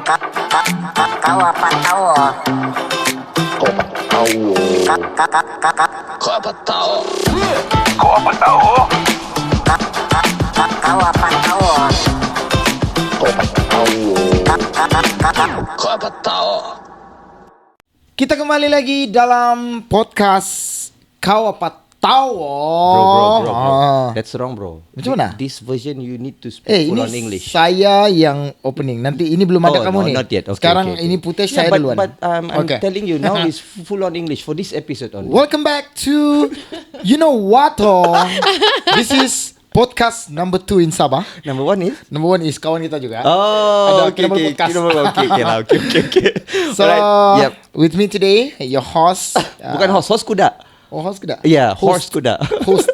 Kau apa tahu? Kau apa tahu? Kau apa tahu? Kau apa tahu? Kau apa tahu? Kita kembali lagi dalam podcast Kau Apa Tahu. Bro. That's wrong, bro. Macam mana? This version you need to speak full ini on English. saya yang opening. Nanti ini belum ada kamu no, nih. not yet. Okay, Sekarang okay. ini putih Yeah, saya but, duluan. But I'm Okay. telling you now is full on English for this episode only. Welcome back to You Know What? This is podcast number 2 in Sabah. Number one is Kawan kita juga. oh, Ada Kinabalu podcast. Okay. So Alright, yep. with me today, your host. Bukan host kuda. Oh, host kuda. Yeah, horse kuda. Host.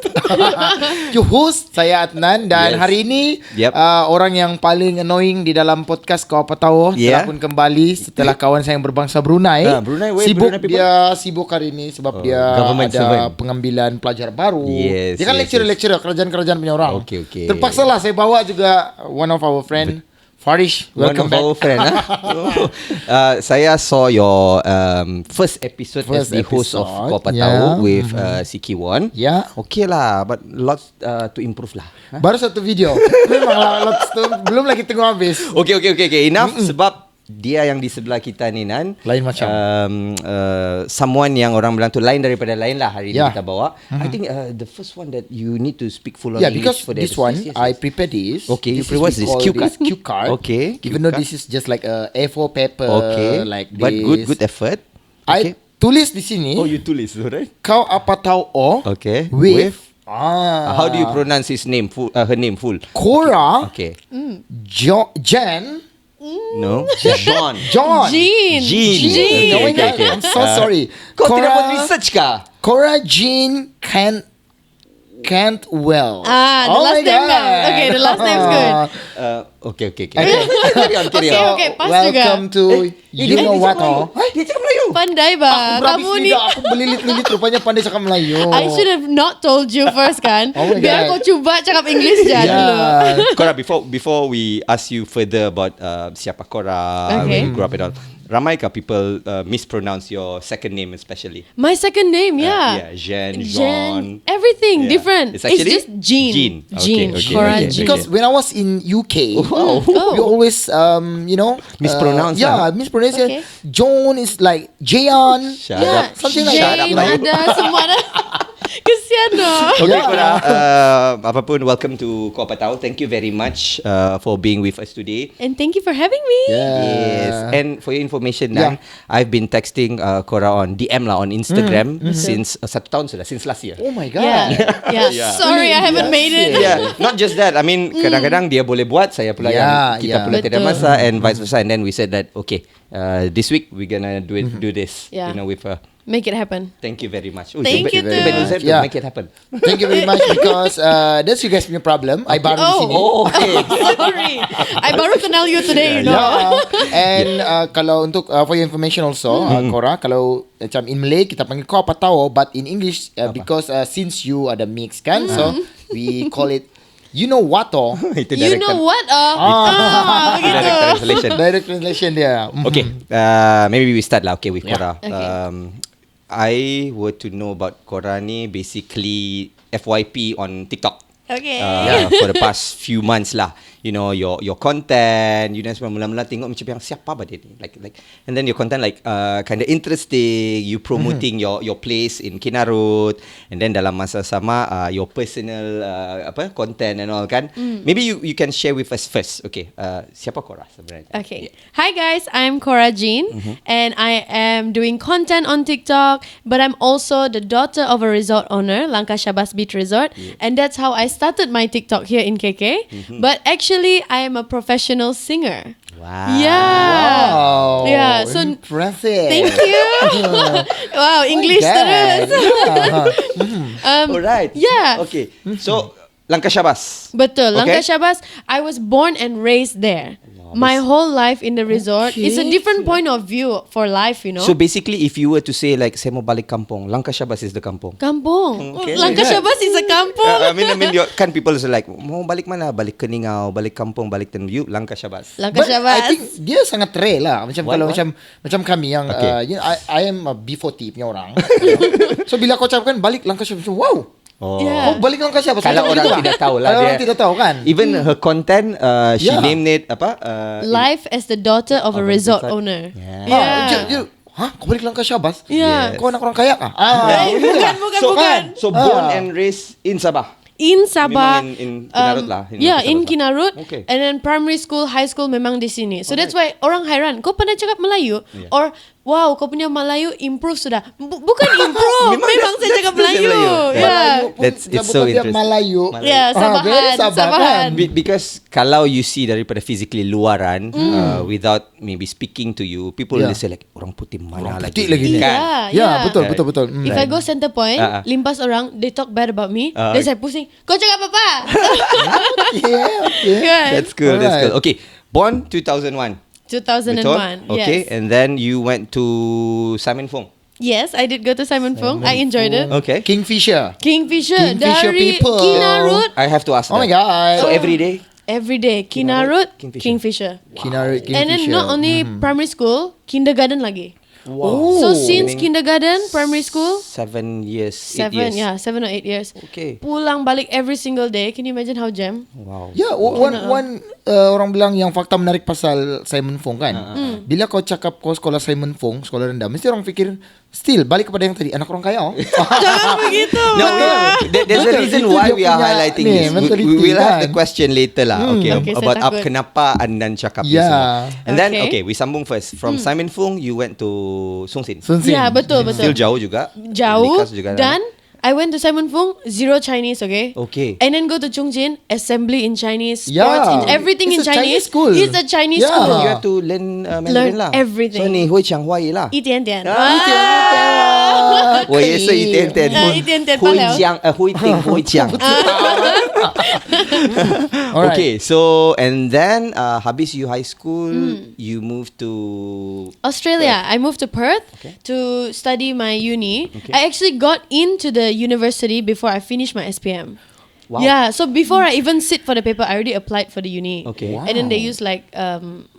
Your host, saya Adnan. Dan Yes. hari ini Yep. orang yang paling annoying di dalam podcast Kau Apa Tahu Yeah. telah pun kembali setelah kawan saya yang berbangsa Brunei. Brunei, where sibuk Brunei people? dia sibuk hari ini sebab dia government ada servant. pengambilan pelajar baru. Yes, Dia kan yes, lecturer kerajaan-kerajaan punya orang. Okay. Terpaksa lah saya bawa juga one of our friend Farish. Welcome back. One of our friend. Saya saw your first episode as the host of episode, Kau Apa yeah. Tahu with Siki Won. Ya. Okay lah, but lots to improve lah. Baru satu video. Memanglah lots tu belum lagi tengok habis. Okay. Enough sebab dia yang di sebelah kita ni Nan Lain macam. someone yang orang bilang tu lain daripada lain lah hari Yeah. ni kita bawa. I think the first one that you need to speak full on Yeah, English because for the this one episode. I prepared this. Okay, you This is what's we this? call Cue card? Cue card. Okay, Even cue though card. this is just like a A4 paper. Okay, Like but this. good effort. I Okay. tulis di sini. Oh, you tulis, right? Kau apa tahu? Okay. With How do you pronounce his name? Her name full. Cora. Okay. Jen. No. John. John. Jean. Jean. Oh my God, I'm so sorry. Kau tidak buat research kah? Cora Jean can't well. The last name lah. Okay, the last name's good. Okay. Carry on. Okay, pas juga. Welcome to You Know What? Dia cakap Melayu. Pandai ba? Berhabis Kamu ni. lidah, aku belilit-lilit rupanya pandai cakap Melayu. I should have not told you first kan. Oh my Biar God. kau cuba cakap English je dulu. Cora, before we ask you further about siapa Cora, Okay. when you grew up and all, ramai kah people mispronounce your second name especially? My second name, yeah. Jean, John. Everything Yeah. different. It's actually just Jean. Jean. Jean. Okay. Cora Okay. Jean. Because when I was in UK, Oh. we always, Mispronounce, mispronounce. Okay. John is like Jayon. Shut Yeah, up. something like Jane that. ada semua ada. Kesian dah. Okay, Cora, apapun, welcome to Kau Apa Tahu. Thank you very much for being with us today. And thank you for having me. Yes, and for your information, Yeah. Nan, I've been texting Cora on DM lah on Instagram since 1 tahun sudah, since last year. Oh my God. Yeah. Sorry, I haven't made it. Yeah, not just that. I mean, kadang-kadang dia boleh buat, saya pula yang kita pula tidak Betul. masa, and vice versa. And then we said that okay, this week we're gonna do this, Yeah. with her. Make it happen. Thank you very much. Thank you too. too. Yeah. Make it happen. Thank you very much because that's you guys punya problem. I baru di sini. Oh, okay. Sorry. I baru kenal you today, you know. Yeah. And kalau untuk for your information also, Cora, kalau macam in Malay kita panggil kau apa tahu, but in English because since you ada mix kan, so we call it You Know What? Itu You know what? direct Begitu. translation. Direct translation dia. Okay, maybe we start lah. Okay, with Cora. Okay. I were to know about Cora ni basically FYP on TikTok. Okay. For the past few months lah, your content, semua mula-mula tengok macam yang siapa bah dia ni, like, and then your content like kind of interesting, you promoting your place in Kinarut, and then dalam masa sama your personal content and all kan. Maybe you can share with us first. Okay, siapa Cora sebenarnya? Okay. Hi guys, I'm Cora Jean and I am doing content on TikTok, but I'm also the daughter of a resort owner, Langkah Syabas Beach Resort, and that's how I started my TikTok here in KK. But actually, I am a professional singer. Wow. Yeah. Wow. Yeah, so impressive. thank you. Wow, English terus. Alright. Yeah. Okay. So Langkah Syabas. Betul. Okay. Langkah Syabas, I was born and raised there. Wow. my whole life in the resort. It's a different point of view for life, you know. So basically, if you were to say like, saya mau balik kampung, Langkah Syabas is the kampung. Kampung. Okay. Langkah Syabas is a kampung. I mean, kan people is like, mau balik mana? Balik ke Ningau, balik kampung, balik Tendu, Langkah Syabas. Langkah But Syabas. I think dia sangat rare lah. Macam Why? kalau macam kami yang Okay. you know, I am a B40 punya orang. So bila kau cakapkan balik Langkah Syabas, macam wow. Oh. Yeah. Oh balik Langkah Syabas. Kalau Macam orang gitu tidak tahu lah Kalau dia. orang tidak tahu kan. Even her content, she Yeah. named it apa? Life as the daughter of a resort resort. owner. Yeah. Yeah. Hah? Kau balik Langkah Syabas? Yeah. Kau anak orang kaya kah? Bukan. So born and raised in Sabah. In Sabah. Memang in Kinarut lah, in Yeah, Langkah in Syabas. Kinarut. Okay. And then primary school, high school memang di sini. So that's why orang hairan. Kau pandai cakap Melayu? Yeah. Or wow, kau punya Melayu improve sudah. Bukan improve. Memang saya cakap that's Melayu. Melayu. Yeah. That's- it's so Dia interesting. Melayu. Yeah, Sabahan. very Sabah Sabahan. kan? Because kalau you see daripada physically luaran, without maybe speaking to you, people Yeah. will say like, orang putih mana Orang lagi? putih lagi ni. Kan? Yeah. Ya, betul. If I go center point, limpas orang, they talk bad about me, then saya pusing. Kau cakap apa? Okay. Kan? That's cool. That's Alright. cool. Okay, born 2001. 2001. Betul? Okay, Yes. and then you went to Simon Fong. Yes, I did go to Simon Fong. I enjoyed it. Okay. Kingfisher. Kingfisher, Kingfisher dari people. Kinarut I have to ask Oh my that. god. So every day? every day. Kinarut, Kingfisher. Kingfisher. Kinarut Kingfisher. And then not only primary school, kindergarten lagi. Wow. So since Meaning kindergarten, primary school, 7 years, 8 years. 7 or 8 years. Okay. Pulang balik every single day. Can you imagine how jam? Wow. Ya, one orang bilang yang fakta menarik pasal Simon Fong kan. Bila kau cakap kau sekolah Simon Fong, sekolah rendah, mesti orang fikir still balik kepada yang tadi, anak orang kaya. Oh. Jangan begitu. No, there's a Betul, reason itu why dia we are punya highlighting ni, this. mentality We'll have the kan. question later lah. Okay, Okay, saya about takut. kenapa Andan cakap Yeah. ni semua. And then, Okay. okay, we sambung first. From Simon Fong, you went to Sung Sin. Sun Sin. Ya, betul. Still jauh juga. Jauh. Likas juga. Dan I went to Simon Fong, zero Chinese, okay? Okay. And then go to Chongjin, assembly in Chinese, Yeah. sports in everything It's in a Chinese. Chinese school. It's a Chinese Yeah. school. You have to learn Mandarin Learn lah. everything. So ni hui chang huai lah. 一点点。我也是一点点。一点点会罢了。讲会听会讲。 Alright. Okay, so and then habis you high school, you moved to Australia. I moved to Perth to study my uni. I actually got into the university before I finished my SPM. Wow. Yeah, so before I even sit for the paper, I already applied for the uni. Okay. And then they use like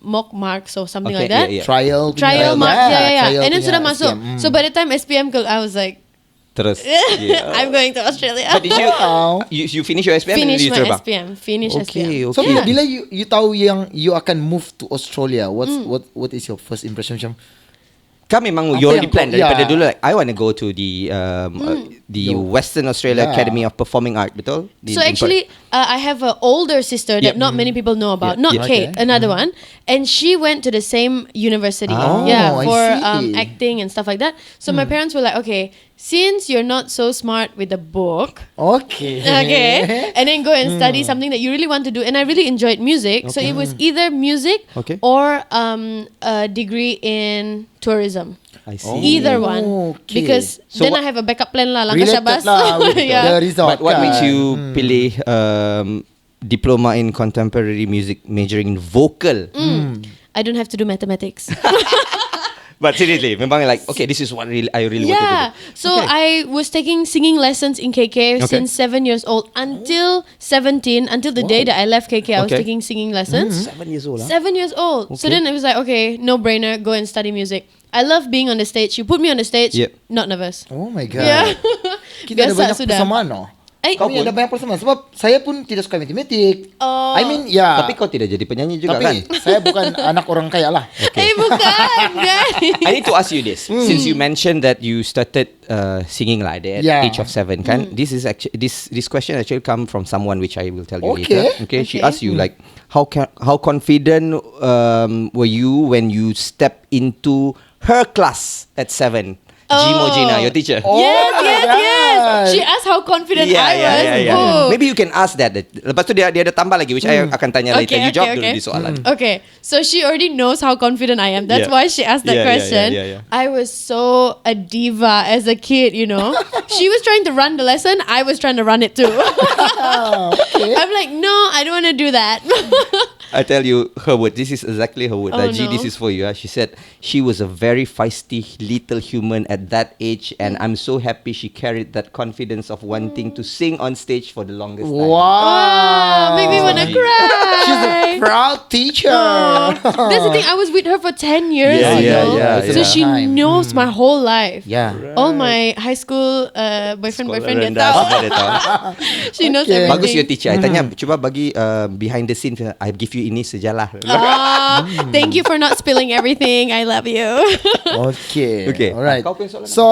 mock marks or something Okay, like that. yeah, yeah. Trial Trial mark, yeah. trial And then punya sudah masuk. SPM. So by the time SPM ke, I was like, terus. I'm going to Australia. But did you finish your SPM and Finish then you my terbang? SPM. Finish SPM. Okay, So okay. bila you tahu yang you akan move to Australia, what is your first impression macam? Kan memang Apa you already yang plan kau- daripada yeah. dulu like I want to go to the Western Australia Yeah. Academy of Performing Art, betul? So actually, I have an older sister that Yep. not many people know about. Yeah. Not Yeah. Kate, Okay. another one, and she went to the same university. Oh, yeah, I for see. acting and stuff like that. So my parents were like, okay, since you're not so smart with the book, Okay. okay, and then go and study something that you really want to do. And I really enjoyed music, so it was either music Okay. or a degree in tourism. I see. Either one, okay. because So then what- I have a backup plan lah. Langkah Related Syabas. lah with Yeah. the result. But what kan? makes you pilih diploma in contemporary music majoring in vocal? I don't have to do mathematics. But seriously, memang like okay, this is what I really want to do. Yeah. So I was taking singing lessons in KK Okay. since 7 years old until 17, until the day that I left KK. I was Okay. taking singing lessons. 7 years old. 7 years old. So Okay. then it was like, okay, no brainer, go and study music. I love being on the stage. You put me on the stage, Yep. not nervous. Oh my god. Yeah. Kita ada Biasa banyak sudah. persamaan no. Kami pun? ada banyak persamaan sebab saya pun tidak suka matematik. Oh. I mean, ya. Tapi kau tidak jadi penyanyi juga kan? Tapi saya bukan anak orang kaya lah. Bukan, guys. I need to ask you this. Since you mentioned that you started singing like that at Yeah. age of 7, kan? This is actually this question actually come from someone which I will tell you Okay. later. Okay. She Okay. asked you like how confident were you when you step into her class at 7? Jimo Gina, your teacher. Oh Yes, my yes, God. yes. She asked how confident I was. Oh. Maybe you can ask that. Lepas tu dia ada tambah lagi which I akan tanya later. You jawab dulu di soalan. Okay, so she already knows how confident I am. That's Yeah. why she asked that Yeah, yeah, question. yeah. I was so a diva as a kid, you know. She was trying to run the lesson. I was trying to run it too. I'm like, no, I don't want to do that. I tell you her word. This is exactly her word. Oh, G, no. this is for you. She said she was a very feisty little human at that age, and I'm so happy she carried that confidence of wanting to sing on stage for the longest time. Ah, make me wanna cry. She's a proud teacher. Oh, that's the thing. I was with her for 10 years. Yeah, you yeah, know? yeah, It's a So long she time. knows my whole life. Yeah. All my high school boyfriend dia Rendah, tahu. semua dia tahu. She knows Okay. everything. Bagus your teacher. I tanya, cuba bagi behind the scenes. I give you ini sejalah. Thank you for not spilling everything. I love you. Okay. Okay. Alright. Kau punya soalan So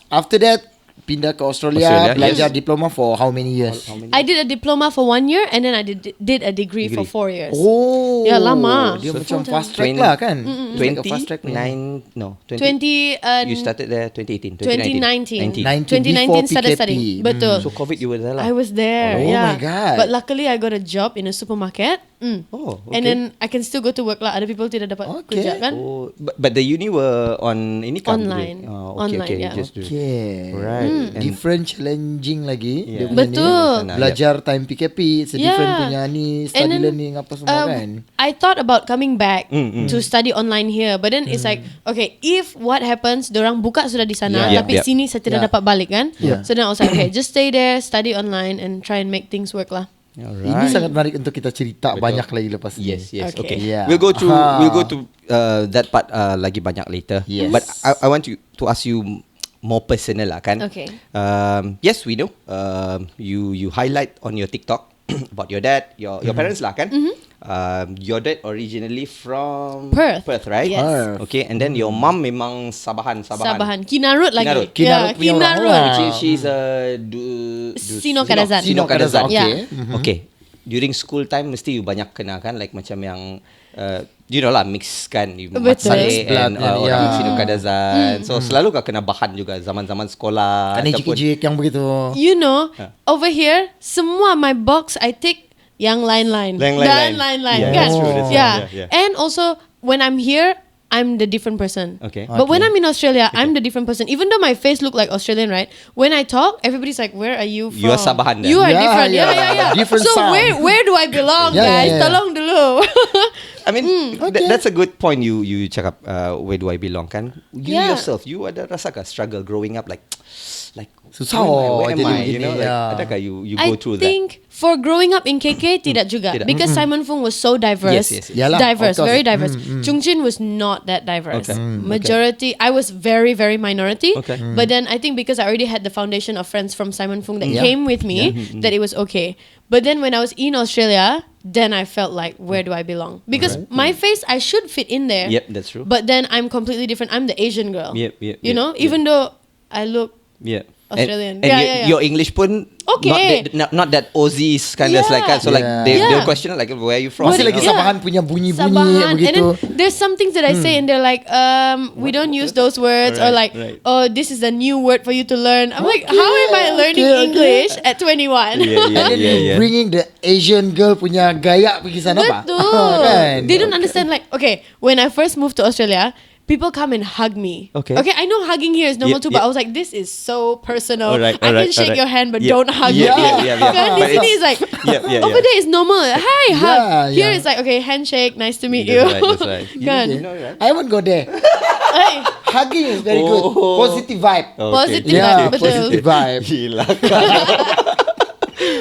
after that pindah ke Australia, Australia, belajar yes. diploma for how many years? I did a diploma for 1 year and then I did a degree for 4 years. Oh. Ya, lama. Dia So macam full fast track 20 lah kan? It's like a fast track punya. 20. You started there 2018, 2019. 19 2019 before started PKP. studying. Betul. So COVID you were there lah. I was there. Oh yeah. my God. But luckily I got a job in a supermarket. Oh, okay. And then I can still go to work lah. Other people tidak dapat Okay. kerja kan? Oh, but the uni were on ini kan? Online. Oh, okay, Online, okay. yeah. Just do. Okay. Right. And- Different challenging lagi. Yeah. Dia punya ni. Betul. Belajar time PKP, it's a different Yeah. punya ni, And study then, learning apa semua kan. I thought about coming back to study online here, but then it's like, okay, if what happens, dorang buka sudah di sana, Yeah. tapi Yep. sini saya tidak Yeah. dapat balik kan? Yeah. So then I was like, okay, just stay there, study online, and try and make things work lah. Ini sangat menarik untuk kita cerita banyak lagi lepas ni. Yes, yes. Okay. Okay. Yeah. We'll go to Aha. that part lagi banyak later. Yes. But I want to ask you more personal lah kan. Okay. Yes, we know. You highlight on your TikTok about your dad, your parents lah kan. Your dad originally from Perth. right? Yes. Perth. Okay, and then your mom memang Sabahan. Sabahan. Kinarut lagi. Kinarut. Kinarut punya orang Kinarut. lah. She's a Sino Kadazan. Sino Kadazan. Yeah. Okay. During school time mesti you banyak kena kan, like macam yang you know lah, mix kan, you Mat Betul. Saleh and Blood, orang yeah. Sino Kadazan. So selalu kau kena bahan juga zaman-zaman sekolah. Kan ejik-ejik yang begitu. You know, over here, semua my box I take yang line-line. Yang Dan line-line. line-line Yeah, kan? that's true, that's true. Yeah. Yeah, yeah. And also, when I'm here, I'm the different person. Okay. But when I'm in Australia, I'm the different person. Even though my face look like Australian, right? When I talk, everybody's like, "Where are you from?" You are Sabahan then. You are Yeah, different. Yeah, yeah. yeah, yeah. Different so sound. where do I belong, Yeah, yeah, guys? yeah. Tolong dulu. I mean, Okay. that's a good point you cakap, where do I belong kan? You Yeah. yourself, you ada rasa ke struggle growing up like Susah where am jadi I? begini, You know, like, yeah. adakah you I go through that? think for growing up in KK, tidak juga. Tidak. Because Simon Fung was so diverse. Yes, yes, yes. Yalah, Diverse, of course. very diverse. Chung Chin was not that diverse. Okay. Majority, I was very, very minority. Okay. But then I think because I already had the foundation of friends from Simon Fung that Yeah. came with me, that it was okay. But then when I was in Australia, then I felt like, where do I belong? Because my face, I should fit in there. Yep, that's true. But then I'm completely different. I'm the Asian girl. Yep, yep, You yep, know, yep. even though I look Yeah. Australian. And Yeah, you- yeah, yeah. your English pun Okay. not that Aussies kind of Yeah. like that. So like Yeah. they'll Yeah. question like, where are you from? Masih You lagi know? Sabahan punya bunyi-bunyi Sabahan. begitu. And then there's some things that I say and they're like, we don't use those words, or Right, like, right. oh, this is a new word for you to learn. I'm like, how am I learning okay. English at 21? Yeah, yeah, And then yeah, yeah. bringing the Asian girl punya gaya pergi sana pak. Betul. Kan? They don't understand. Like, okay, when I first moved to Australia, people come and hug me. Okay. Okay, I know hugging here is normal Yep, too, but yep. I was like, this is so personal. Alright, I alright, can shake alright. your hand, but Yep. don't hug Yeah, me. yeah, yeah, yeah. Kan di But sini it's- is like, Yep, yeah, over yeah. there is normal. Hi, hug. Yeah, Here yeah. it's like, okay, handshake, nice to meet That's you. right, that's right. Kan? You know, right? I won't go there. Hey, Hugging is very good. Oh. Positive vibe. positive Yeah, vibe, betul. positive vibe. Gila.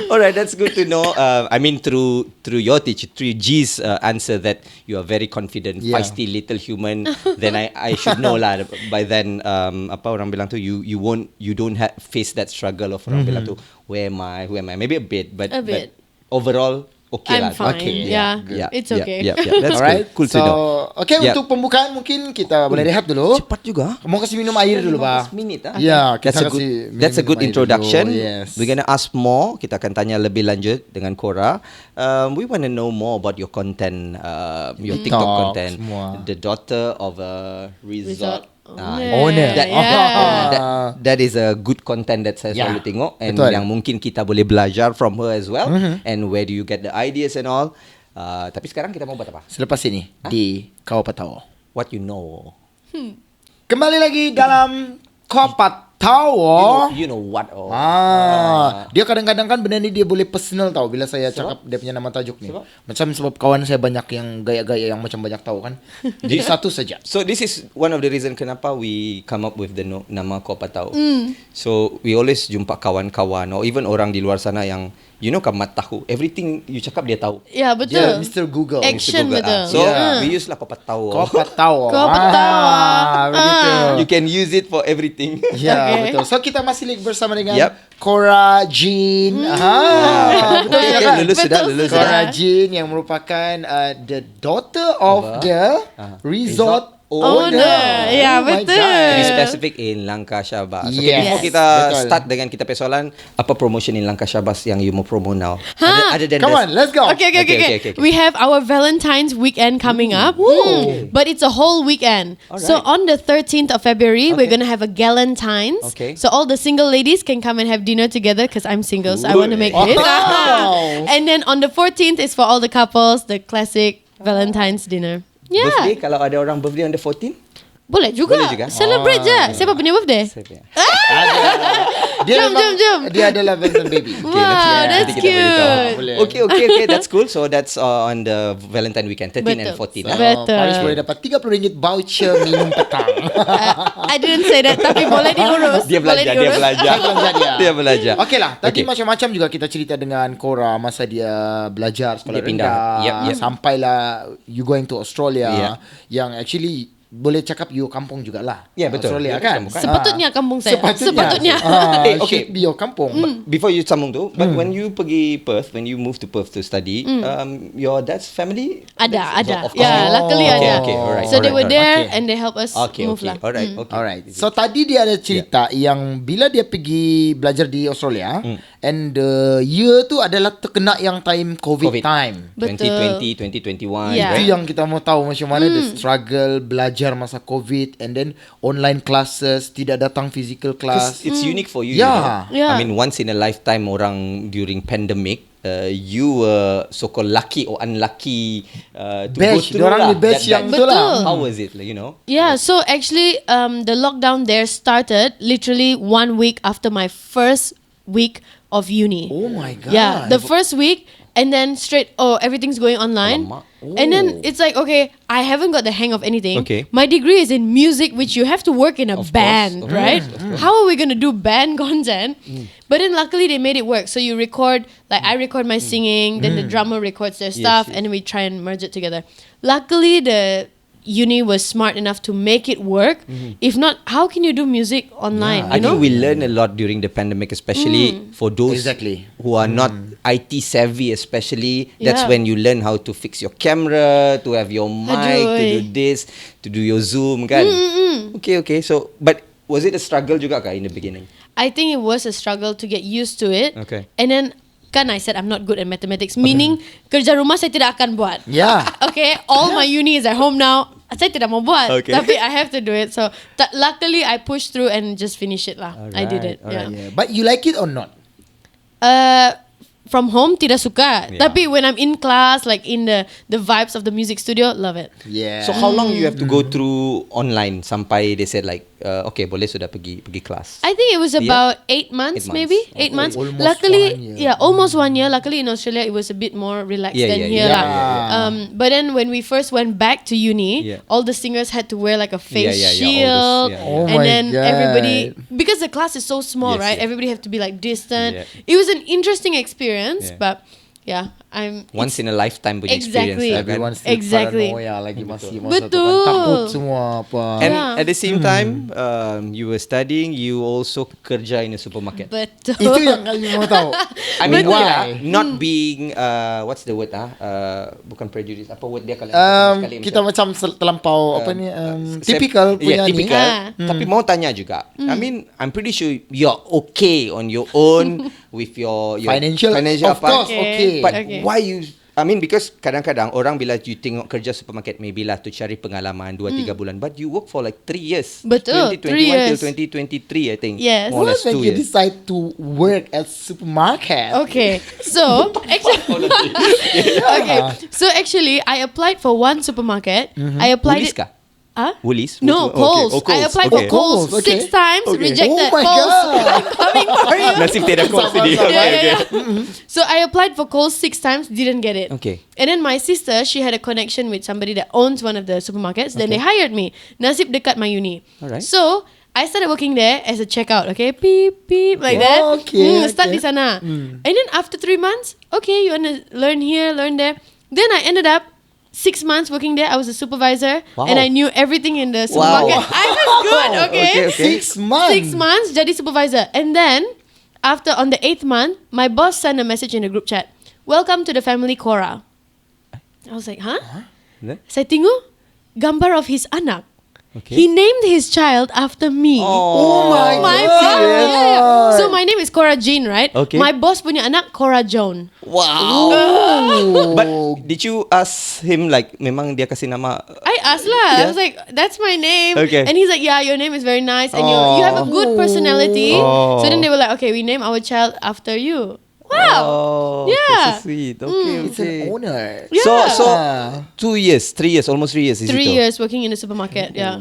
Alright, that's good to know. I mean, through your teacher, through G's answer that you are very confident, Yeah. feisty little human. Then I should know lah. By then, apa orang bilang tu, you don't face that struggle of orang bilang tu, who am I? Maybe a bit, but A bit. but overall okay I'm lah. fine. Okay, Yeah, Yeah, it's yeah, okay. Yeah, yeah. That's Alright. cool to so, know. Okay, Yeah. untuk pembukaan mungkin kita boleh rehat dulu. Cepat juga. Mau kasih minum air dulu, Pak. 15 minit ah. Ya, That's kita a good kasih that's a good minum air introduction. dulu. Yes. We're gonna ask more. Kita akan tanya lebih lanjut dengan Cora. We want to know more about your content, your TikTok TikTok, content. semua. The daughter of a resort Owner. That, Yeah. that is a good content that saya Yeah. selalu tengok, and Betul. yang mungkin kita boleh belajar from her as well. And where do you get the ideas and all? Tapi sekarang kita mau buat apa? Selepas ini di Kau Apa Tahu. What you know? Kembali lagi dalam Kau Apa tahu. You know what? Oh. Dia kadang-kadang kan benda ni dia boleh personal tau bila saya cakap dia punya nama tajuk ni. Macam sebab kawan saya banyak yang gaya-gaya yang macam banyak tahu kan. Jadi satu saja. So this is one of the reason kenapa we come up with the nama Kau Apa Tahu. So we always jumpa kawan-kawan or even orang di luar sana yang Kamat tahu. Everything you cakap dia tahu. Ya, Dia betul. Mr. Google. Action Google, betul. So Yeah. we use lah Kau Apa Tahu. Kau apa tahu? Kau apa tahu? Begitu. You can use it for everything. Ya, Okay. betul. So kita masih lagi bersama dengan Yep. Cora Jean. Betul Okay, kan? lulus sudah, lulus sudah. Cora Jean yang merupakan the daughter of the resort owner. Ya, Oh my betul. God. To be specific in Langkah Syabas. Okay, Yes. before kita Betul. start dengan kita punya soalan, apa promotion in Langkah Syabas yang you mau promo now? Other than Come this. on, let's go. Okay. Okay. We have our Valentine's weekend coming up. But it's a whole weekend. So on the 13th of February, we're going to have a Galentine's. Okay. So all the single ladies can come and have dinner together because I'm single, so I want to make this. Wow. And then on the 14th is for all the couples, the classic Valentine's dinner. Yeah. Birthday, kalau ada orang birthday on the 14th? Boleh juga. Celebrate je. Siapa punya birthday? Dia Jom, memang- jom. Dia adalah Valentine baby. Wow, that's Nanti kita boleh tahu. cute. Boleh. Okay, that's cool. So that's on the Valentine weekend, 13 and Betul. 14. So, Betul. Parish boleh dapat RM30 voucher minum petang. I didn't say that, tapi boleh diurus. Dia Boleh belajar, diurus. Dia belajar. Okey lah, tadi Okay. macam-macam juga kita cerita dengan Cora masa dia belajar sekolah Dia pindah. rendah. Yep. Sampailah you going to Australia Yeah. yang actually boleh cakap you kampung jugalah. Ya, betul. Australia Dia kan. kampung. Sepatutnya kampung saya. Sepatutnya. Okay. Should be your kampung. Before you sambung tu, but when you pergi Perth, when you move to Perth to study, your dad's family? Ada. Of course. Yeah, luckily Oh. ada. Okay, alright. So they were there Okay. and they help us move lah. Alright, okay. Alright. So tadi dia ada cerita yang bila dia pergi belajar di Australia and the year tu adalah terkena yang time COVID time. Betul. 2020, 2021. Yeah. Itu yang kita mau tahu macam mana the struggle belajar masa COVID and then online classes, tidak datang physical class. Because it's unique for you. Yeah. You know? Yeah. I mean, once in a lifetime orang during pandemic, you were so-called lucky or unlucky to Batch. go through Diorang lah. ni batch yang tu lah. How was it, you know? Yeah, so actually the lockdown there started literally 1 week after my first week of uni. Oh my god. Yeah, the first week and then straight everything's going online. Alamak. And then it's like, okay, I haven't got the hang of anything. Okay. My degree is in music, which you have to work in a Of course, band, of right? course, of course. How are we going to do band content? But then luckily they made it work. So you record, like I record my singing, then the drummer records their stuff, and then we try and merge it together. Luckily the uni was smart enough to make it work. If not, how can you do music online? I You know? think we learned a lot during the pandemic, especially for those Exactly. who are not IT savvy, especially. That's Yeah. when you learn how to fix your camera, to have your mic, to do Aduh. this, to do your Zoom, kan? Okay. So, but was it a struggle juga kah in the beginning? I think it was a struggle to get used to it. Okay. And then kan I said I'm not good at mathematics, meaning kerja rumah saya tidak akan buat. Yeah. Okay, all my uni is at home now. Saya tidak mau buat, Okay. tapi I have to do it. So luckily I pushed through and just finished it lah. I did it. Alright. Yeah. Yeah. But you like it or not? From home tidak suka, Yeah. tapi when I'm in class, like in the vibes of the music studio, love it. Yeah. So how long you have to go through online sampai they said like okay boleh sudah pergi kelas? I think it was Yeah. about 8 months, 8 months. maybe 8 months. Almost Luckily, 1 year. almost 1 year. Luckily in Australia, it was a bit more relaxed Yeah, than yeah, here yeah, lah. yeah, But then when we first went back to uni, Yeah. all the singers had to wear like a face Yeah, all shield, those, Oh and my then God. everybody, because the class is so small, Yes, right? yeah. Everybody have to be like distant. Yeah. It was an interesting experience, Yeah. but yeah, I'm Once in a lifetime punya Exactly. experience lah, kan? Everyone's still Exactly. paranoia lagi masih masa tu Betul. kan. Takut semua apa. And Yeah. at the same time, you were studying, you also kerja in a supermarket. betul. Itu yang kami mau tahu. I mean, Why? okay lah, not being what's the word bukan prejudice. Apa word dia kalau sekali Kita macam terlampau apa ni typical punya yeah, ni. typical. Ah. Tapi mau tanya juga. I mean, I'm pretty sure you're okay on your own with your Financial, of apa. course, okay. But Okay. why you? I mean, because kadang-kadang orang bila you tengok kerja supermarket, maybe lah to cari pengalaman 2-3 bulan. But you work for like 3 years. Betul, 3 2021 till years. 2023, I think. Yes. More or What less made 2 you years. decide to work at supermarket? Okay, so actually, okay, so actually, I applied for one supermarket. I applied Police it. kah? Woolies? No, Coles. Oh, I applied for Coles Coles, okay. 6 times, rejected. Oh my Coles, God. I'm coming for you. Nasib tiada Coles ini. Sabar, Okay, Yeah, okay. yeah. So I applied for Coles 6 times, didn't get it. Okay. And then my sister, she had a connection with somebody that owns one of the supermarkets. Then they hired me. Nasib dekat my uni. Alright. So I started working there as a checkout. Okay, beep beep like that. Okay, Start okay. di sana. And then after 3 months, okay, you wanna learn here, learn there. Then I ended up 6 months working there. I was a supervisor, Wow. and I knew everything in the supermarket. I was good. Okay. Okay. 6 months. 6 months jadi supervisor. And then after on the 8th month, my boss sent a message in the group chat. Welcome to the family Cora. I was like, huh? Then? Saya tengok gambar of his anak. Okay. He named his child after me. Oh my My God. boss, yeah. So my name is Cora Jean, right? Okay. My boss punya anak Cora Joan. Wow. Oh. But did you ask him like memang dia kasih nama? I asked lah. I Yeah. was like, "That's my name." Okay. And he's like, "Yeah, your name is very nice, and you have a good personality." Oh. So then they were like, "Okay, we name our child after you." Wow. Oh, Yeah. okay, so sweet. Okay, It's an honor. Yeah. So Ah. 2 years, 3 years, almost 3 years. Is 3 it? years working in the supermarket. Yeah.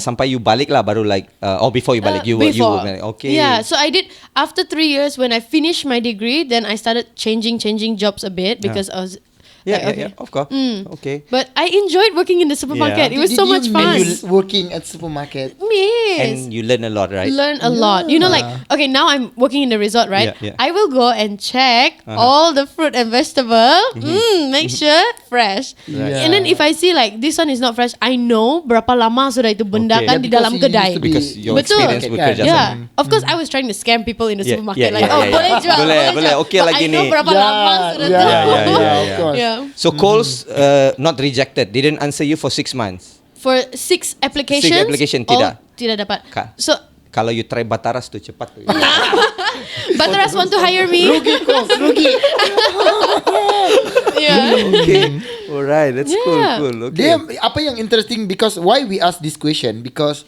Sampai you balik lah, baru like, or before you balik, you Before. were okay. Yeah, so I did after 3 years when I finished my degree, then I started changing jobs a bit because I was Yeah, like, yeah, of course. Okay. But I enjoyed working in the supermarket. Yeah. It was Did so you much fun. miss working at supermarket? Yes. And you learn a lot, right? Learn a lot. You know, like, okay, now I'm working in the resort, right? Yeah, yeah. I will go and check all the fruit and vegetable. Make sure fresh. Right. And then if I see like this one is not fresh, I know berapa lama sudah itu benda Okay. kan Yeah, di dalam because you kedai. used to be- Because your Betul. experience bekerja Yeah. Yeah, sama. of course I was trying to scam people in the Yeah, supermarket. yeah, Like, yeah, oh yeah, boleh yeah. jual, Boleh, jual. boleh. Okay But lagi I know ni. berapa lama sudah yeah, tu. of course. Yeah. So Coles not rejected, didn't answer you for 6 months. For 6 applications, application, all tidak. tidak dapat. Ka- So Kalau you try Bataras tu cepat tu. Bataras want to hire me. Rugi. Yeah. Okay. Alright, that's Yeah. cool. Okay. Dia apa yang interesting because why we ask this question because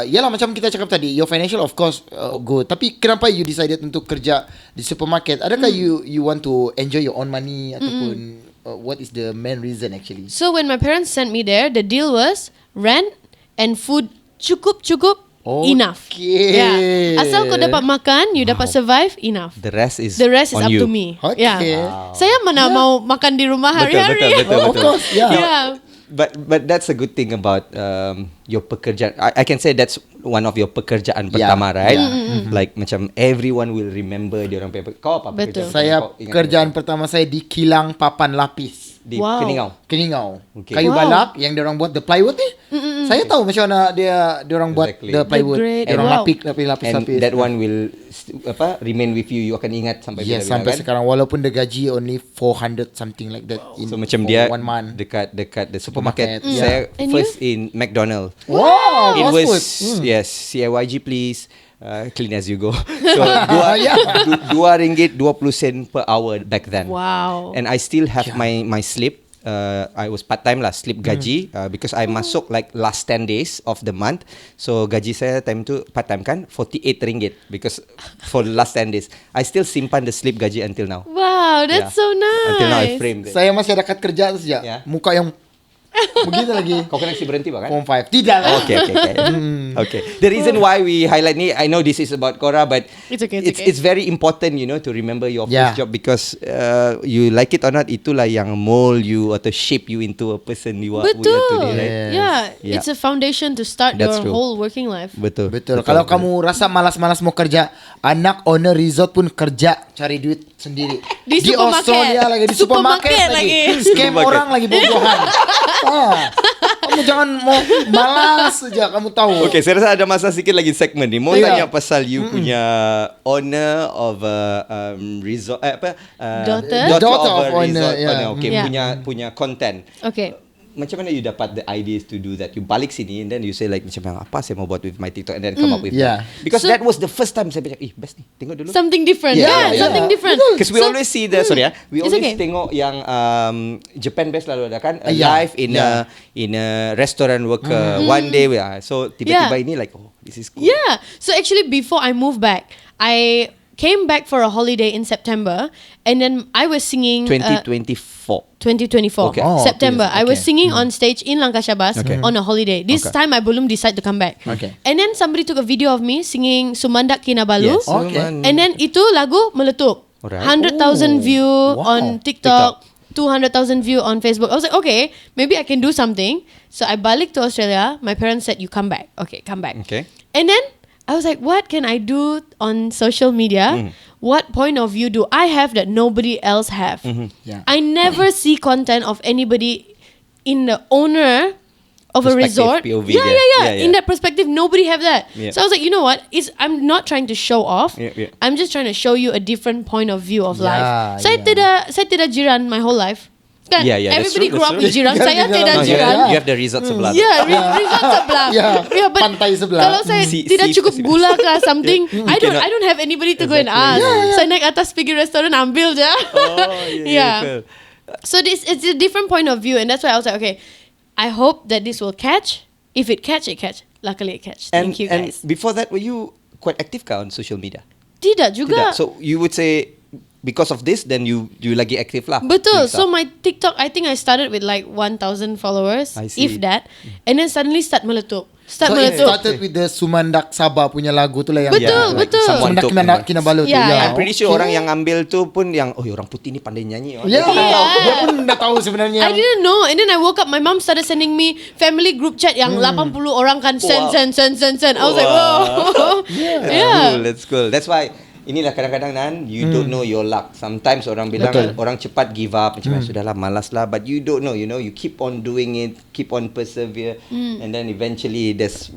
yalah macam kita cakap tadi your financial of course good tapi kenapa you decided untuk kerja di supermarket adakah you want to enjoy your own money ataupun what is the main reason actually? So when my parents sent me there, the deal was rent and food cukup enough. Okay. Yeah. Asal kau dapat makan, you dapat survive enough. The rest is The rest is on up you. to me. Okay. Yeah. Saya mana mau makan di rumah hari-hari. Betul. Of course, yeah. Yeah. But that's a good thing about your pekerjaan. I can say that's one of your pekerjaan Yeah, pertama, right? yeah. Like macam everyone will remember dia orang punya. Kau apa Betul. pekerjaan? Saya Kau ingat kerjaan pertama saya di kilang papan lapis. di Wow. Keningau. Keningau. Okay. Kayu Wow. balak yang dia orang buat the plywood ni. Saya tahu macam mana dia orang buat Exactly. the plywood. The grade. Dia orang Wow. lapis. And that one will remain with you. You akan ingat sampai Yes, bila-bila, sampai kan? sekarang walaupun the gaji only 400 something like that in So macam for dia 1 month. dekat the supermarket. Supermarket, Saya And first in McDonald's. Wow, It fast was food. yes, CIYG please. Clean as you go. So Yeah. RM2.20 per hour back then. Wow. And I still have my slip. I was part time lah, slip gaji because I masuk like last 10 days of the month. So gaji saya time tu part time kan RM48 because for the last 10 days. I still simpan the slip gaji until now. Wow, that's Yeah. so nice. Until now I frame it. Saya masih dekat kerja tu saja. Yeah. Muka yang begitu lagi. Kau kena kasi berhenti ba kan? Form 5. Tidak lah. Okay. Okay. The reason why we highlight ni, I know this is about Cora, but It's okay, it's okay. it's very important, to remember your Yeah. first job because you like it or not, itulah yang mold you atau shape you into a person you are Betul. today, right? Yes. Yeah, Yeah. it's a foundation to start That's your true. whole working life. Betul. Betul. Kalau kamu rasa malas-malas mau kerja, anak owner resort pun kerja cari duit sendiri. Di supermarket. Australia lagi, di supermarket, Supermarket lagi. lagi. Scam Supermarket. orang lagi bobohan. Kamu jangan mau malas saja, kamu tahu. Okay, saya rasa ada masa sikit lagi segmen ni. Mau Yeah. tanya pasal you punya owner of a resort, Daughter? Daughter of a of owner, resort yeah. owner. Okay, Yeah. punya content. Okay. Macam mana you dapat the ideas to do that? You balik sini and then you say like macam apa saya mau buat with my TikTok and then come up with Yeah. that. Because So- that was the first time saya macam, best ni, tengok dulu. Something different. Yeah, Yeah, something yeah. different. Because we So- always see the we It's always okay. tengok yang Japan Best lalu ada kan Yeah, live in yeah. in a restaurant worker one day so tiba-tiba Yeah. ini like this is cool. Yeah. So actually, before I moved back, I came back for a holiday in September, and then I was singing 2024. 2024 Okay. Oh, September. I was okay. singing on stage in Langkashabas on a holiday. This Okay. time I belum decide to come back. Okay. And then somebody took a video of me singing Sumandak Kinabalu. Yes. Okay. And then itu lagu meletup. Alright. 100,000 view wow. on TikTok. 200,000 view on Facebook. I was like, okay, maybe I can do something. So I balik to Australia. My parents said, you come back. Okay, come back. Okay. And then I was like, what can I do on social media? What point of view do I have that nobody else have? Yeah. I never see content of anybody in the owner of a Perspective, resort. POV Yeah, dia. yeah. Yeah, In yeah. that perspective, nobody have that. Yeah. So I was like, you know what? I'm not trying to show off. Yeah, yeah. I'm just trying to show you a different point of view of Yeah, life. yeah. Saya tidak jiran my whole life. Kan? Yeah, yeah, that's Everybody true, grew that's up with true. jiran. Saya Kan, tidak No, jiran. you have the resort sebelah. Yeah, resort sebelah. Yeah, but pantai sebelah. kalau saya Si- tidak si- cukup si- gula ke something, I cannot. don't have anybody to go and ask. Saya naik atas pergi restoran ambil je. Yeah. So it's a different point of view, and that's why I was like, okay, I hope that this will catch. If it catch, it catch. Luckily, it catch. Thank you And guys. before that, were you quite active kah on social media? Tidak juga. Tidak. So you would say because of this, then you lagi active lah. Betul. doing So stuff. my TikTok, I think I started with like 1,000 followers, I see. if that, and then suddenly start meletup. So it Meletup. started with the Sumandak Sabah punya lagu tu lah yang Betul, like betul. someone Sumandak took- Kinabalu tu. Yeah, yeah. I'm pretty sure orang yang ambil tu pun yang orang putih ni pandai nyanyi. Ya, Yeah. dia pun dah tahu sebenarnya. I didn't know, and then I woke up. My mom started sending me family group chat yang 80 orang kan send. I was like, whoa, yeah. That's cool. That's why inilah kadang-kadang Nan, you don't know your luck. Sometimes orang bilang Betul. orang cepat give up macam sudahlah malas lah, but you don't know, you keep on doing it, keep on persevere, and then eventually that's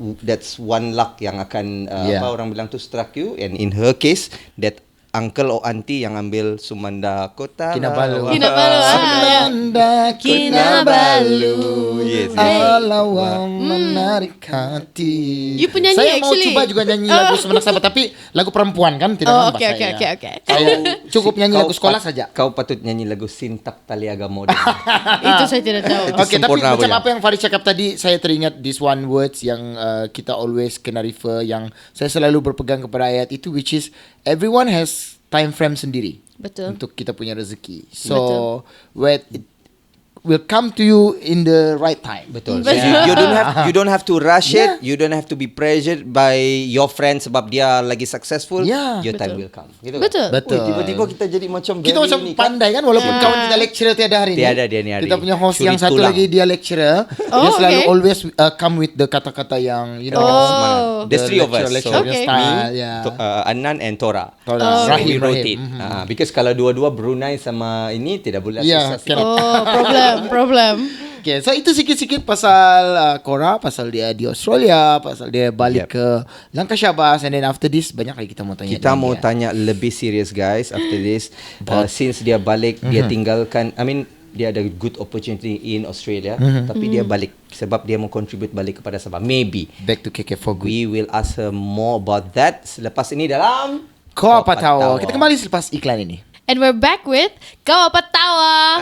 one luck yang akan Yeah. apa orang bilang tu struck you, and in her case that uncle or auntie yang ambil Sumanda Kota Kinabalu. Kinabalu, Sumandak Kinabalu. Yes, yes. Alawang menarik hati. You penyanyi Saya actually. mau coba juga nyanyi lagu Sumandak Sabah, tapi lagu perempuan kan, tidak Oh, nampak okay, saya. okay, okay. Saya cukup nyanyi lagu sekolah pat- saja. Kau patut nyanyi lagu Sintak Taliaga Modern. Itu saya tidak tahu. Itu Okay, tapi sempurna macam punya. apa yang Farid cakap tadi, saya teringat this one words yang kita always kena refer, yang saya selalu berpegang kepada ayat itu, which is everyone has time frame sendiri Betul. untuk kita punya rezeki. So when it will come to you in the right time. Betul. Betul. You don't have to rush Yeah. it. You don't have to be pressured by your friends sebab dia lagi successful. Yeah. Your time Betul. will come. Gitu Betul. Kan? Betul. Ui, tiba-tiba kita jadi macam Kita very macam ni kan. pandai kan, walaupun Yeah. kawan kita lecturer tiada hari ni. Tiada dia ni hari. Kita punya host Curi yang satu tulang. lagi dia lecturer. Oh, Dia selalu okay. always come with the kata-kata yang you know. Oh. There's three of us. lecturer Okay. style, yeah. Anan and Tora. Tora. So Rahim, we rotate. Rahim. Because kalau dua-dua Brunei sama ini tidak boleh Yeah, asosiasi. cannot. Oh, problem. Okay, so itu sikit-sikit pasal Cora, pasal dia di Australia, pasal dia balik Yep. ke Langkashabas, and then after this banyak lagi kita mau tanya. Kita dengan mau dia. tanya lebih serius guys after this. Since dia balik, dia tinggalkan, I mean dia ada good opportunity in Australia, tapi dia balik sebab dia mau contribute balik kepada Sabah. Maybe Back to KK for good. we will ask her more about that selepas ini dalam Kau apa tahu? Kita kembali selepas iklan ini. And we're back with Kau Apa Tawa.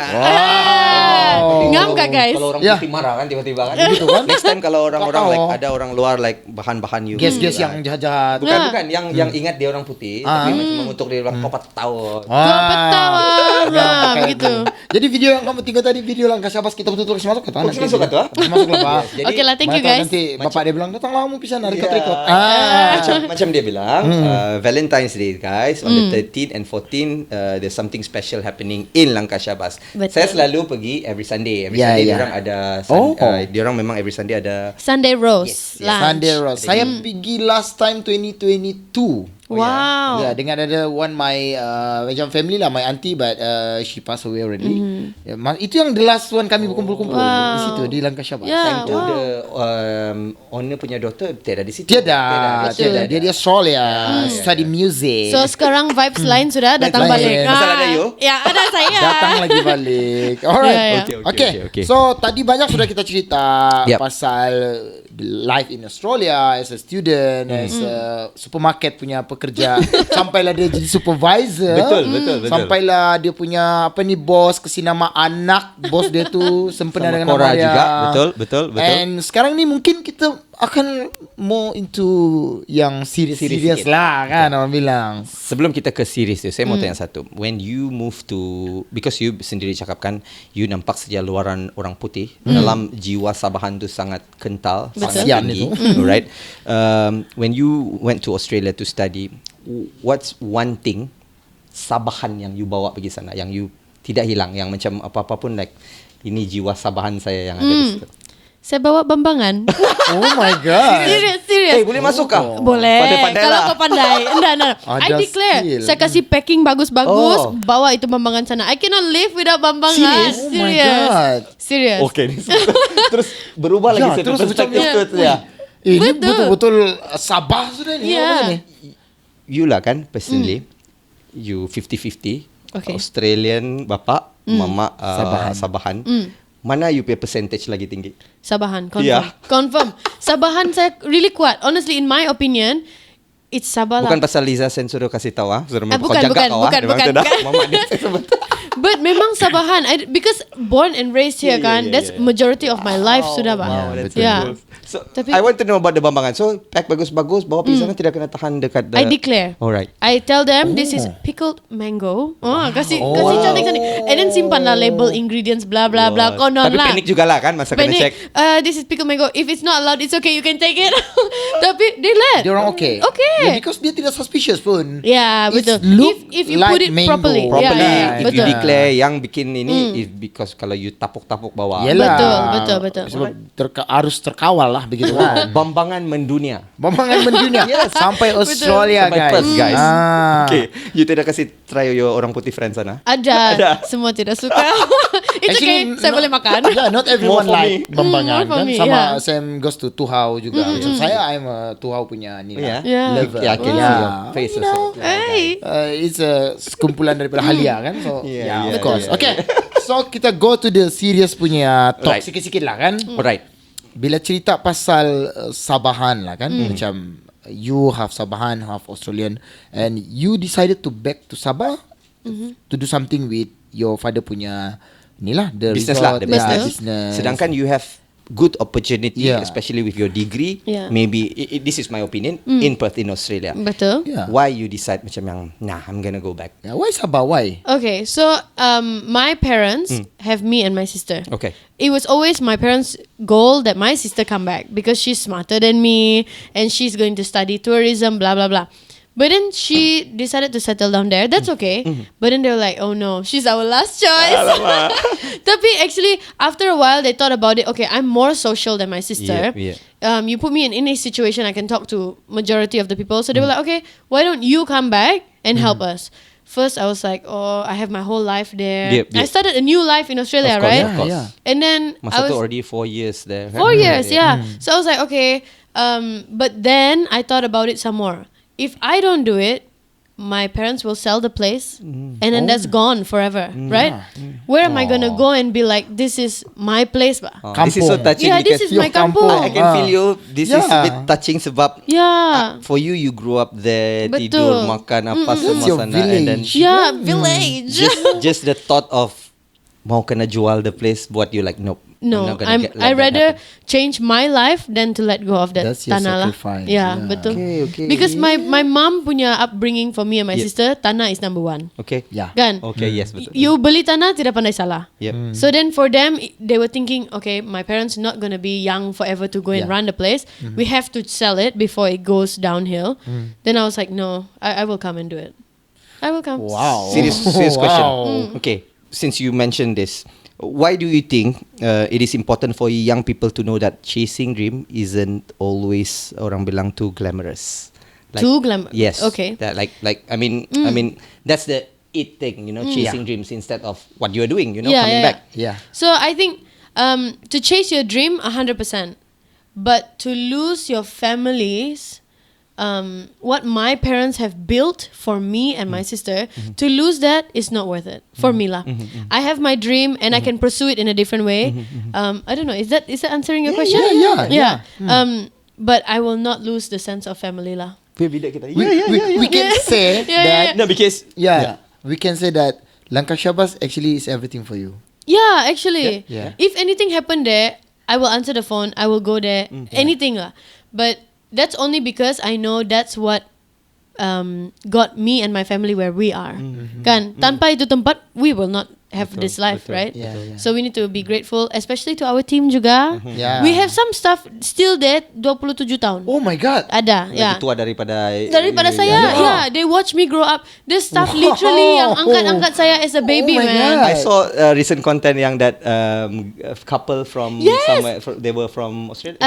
Ngam gak guys? Kalau orang Ya. putih marah kan tiba-tiba kan. Begitu kan? Next time kalau orang-orang Kau like tahu. ada orang luar like bahan-bahan you. Guess-guess yang jahat-jahat. Bukan Ah. bukan yang ingat dia orang putih tapi cuma untuk dia bilang kau apa tahu. Kau Apa Tawa. Nah, pakai begitu. itu. Jadi video yang kamu tengok tadi, video Langkashabas, kita betul-betul masuk ke tanah. Masuk ke tu, ah? Masuk lah, Pak. Jadi, Okay lah, thank you Mana tahu guys. Nanti bapak dia bilang, datanglah kamu bisa narik Yeah. record. Macam dia bilang Valentine's Day guys on the 13th and 14th there's something special happening in Langkashabas. Betul. Saya selalu pergi every Sunday. Every Yeah, Sunday yeah. diorang ada Oh. diorang memang every Sunday ada Sunday Rose. Yes, yes. Lunch. Sunday Rose. Saya pergi last time 2022. Wow. Ya, dengan ada one my macam family lah, my auntie, but she passed away already. Ya, itu yang the last one kami berkumpul-kumpul di situ di Langkashabas. Yeah. time tu wow. the owner punya daughter tiada di situ. Tiada. Dia di Australia, study music. So sekarang vibes lain sudah datang Lain. balik. Pasal ada you? Ya, ada saya. Datang lagi balik. Alright. Yeah, yeah. Okay. So tadi banyak sudah kita cerita Yep. pasal life in Australia as a student, as a supermarket punya pekerja, sampailah dia jadi supervisor. Betul. Sampailah dia punya apa ni bos, kasi nama anak bos dia tu sempena Sama dengan Cora nama dia. juga. Betul. And sekarang ni mungkin kita akan more into yang serius Serius sikit. lah kan orang bilang. Sebelum kita ke series tu, saya mau tanya satu. When you move to, because you sendiri cakapkan, you nampak saja luaran orang putih, dalam jiwa Sabahan tu sangat kental, sangat Kasian tinggi, itu. right? When you went to Australia to study, what's one thing Sabahan yang you bawa pergi sana, yang you tidak hilang, yang macam apa-apa pun like ini jiwa Sabahan saya yang ada di situ. Saya bawa bambangan. Oh my god. Serius. Boleh masuk kah? Boleh. Pandai-pandai Kalau lah. kau pandai. Enggak. I Ada declare. skill. Saya kasih packing bagus-bagus. Oh. Bawa itu bambangan sana. I cannot live without bambangan. Serious? Oh my god. Serius. Okay, ni terus berubah Ya, lagi terus perspektif macam- tu ya. Ini Betul. betul-betul Sabah sudah ni. Ya. Apa ni? You lah kan personally, you 50-50. Okay. Australian bapak, mama Sabahan. Mana you punya percentage lagi tinggi? Sabahan. Confirm. Ya. Confirm. Sabahan saya really kuat. Honestly, in my opinion, it's Sabah lah. Bukan pasal Liza Sen suruh kasih tahu suruh bukan, jaga kau bukan. Mama ni saya sebut. But memang Sabahan. Because born and raised here kan. That's majority of my life sudah bah. Wow, that's Yeah. so cool. So, Tapi- I want to know about the bambangan. So, pack bagus-bagus, bawa pergi sana tidak kena tahan dekat the... I declare. Alright. I tell them this is pickled mango. Kasih cantik-cantik. And then simpan lah label ingredients blah blah blah. Konon Tapi lah. panik jugalah kan masa kena check. This is pickled mango. If it's not allowed, it's okay. You can take it. Tapi they let. Dia orang okay. Okay. Yeah, because dia tidak suspicious pun. Yeah, It's betul. look If you like put it mango. properly. Properly, Yeah, if you betul. declare yang bikin ini, if because kalau you tapuk-tapuk bawah. Yelah. Betul. Sebab harus terkawal lah begitu kan. Bambangan mendunia. Bambangan mendunia sampai Australia Sampai guys. Perth, guys. Ah. Okay, you tidak kasih try your orang putih friends sana? Ada. Semua tidak suka. It's okay. Saya boleh makan. Yeah, not everyone More for like Bambangan More for kan. me, Sama yeah. Sam goes to Tuhau juga. Macam saya, I'm a Tuhau punya ni lah. Yeah. Lover. Yeah, I can see your face also. Hey. It's a sekumpulan daripada Halia kan. So Yeah, of yeah, course. yeah, Okay. So kita go to the serious punya talk Right. sikit-sikit lah kan. Alright. Bila cerita pasal Sabahan lah kan, macam you have Sabahan, have Australian, and you decided to back to Sabah to do something with your father punya ni lah, the Business resort, lah, the yeah, business. business. Sedangkan you have good opportunity, Yeah. especially with your degree. Yeah. Maybe this is my opinion in Perth in Australia. Betul. Yeah. Why you decide macam yang I'm gonna go back? Yeah, why Sabah? Why? Okay, so my parents have me and my sister. Okay. It was always my parents' goal that my sister come back because she's smarter than me and she's going to study tourism, blah blah blah. But then she decided to settle down there. That's okay. But then they were like, oh no, she's our last choice. Tapi actually, after a while, they thought about it. Okay, I'm more social than my sister. Yeah. You put me in any situation, I can talk to majority of the people. So they were like, okay, why don't you come back and help us? First, I was like, oh, I have my whole life there. Yep. I started a new life in Australia, Of course, right? of course. Yeah. And then I Masa tu was already 4 years there. 4 years, yeah. So I was like, okay. But then I thought about it some more. If I don't do it, my parents will sell the place and then that's gone forever, right? Where am I gonna go and be like, this is my place, ba? This is so Kampung. touching Yeah, this because is my Your kampung. kampung. I can feel you. This is a bit touching sebab Yeah. for you grew up there, Betul. tidur, makan apa semua It's your sana, and then village. Yeah, village. just the thought of mau kena jual the place buat you like nope. No, not gonna let I that rather happen. change my life than to let go of that That's your tanah lah. sacrifice, Yeah, yeah. betul. Okay, Because my mom punya upbringing for me and my Yeah. sister, tanah is number one. Okay. Yeah. Kan? Okay, yes betul. You beli tanah tidak pandai salah. Yep. So then for them, they were thinking, okay, my parents not gonna be young forever to go and Yeah. run the place. We have to sell it before it goes downhill. Then I was like, no, I will come and do it. I will come. Wow. Serious Wow. question. Okay, since you mentioned this, why do you think it is important for young people to know that chasing dream isn't always orang bilang too glamorous? Too glamorous. Yes. Okay. That I mean that's the it thing, chasing dreams instead of what you are doing, coming back. Yeah. So I think to chase your dream 100%, but to lose your families, what my parents have built for me and my sister, to lose that is not worth it for me lah. I have my dream and I can pursue it in a different way. I don't know. Is that answering your question? yeah. But I will not lose the sense of family lah. We can say that No, because we can say that Langkah Syabas actually is everything for you. Yeah, actually, Yeah. if anything happened there, I will answer the phone. I will go there. Anything lah. But that's only because I know that's what got me and my family where we are. Kan? Tanpa itu tempat, we will not have this life, right? Yeah, yeah. So we need to be grateful, especially to our team juga. Yeah. We have some stuff still there 27 tahun. Oh my god. Ada, Lagi yeah. tua daripada Saya, yeah, they watch me grow up. This stuff literally yang angkat-angkat saya as a baby, Oh my man. God. I saw recent content yang that couple from Yes. somewhere they were from Australia,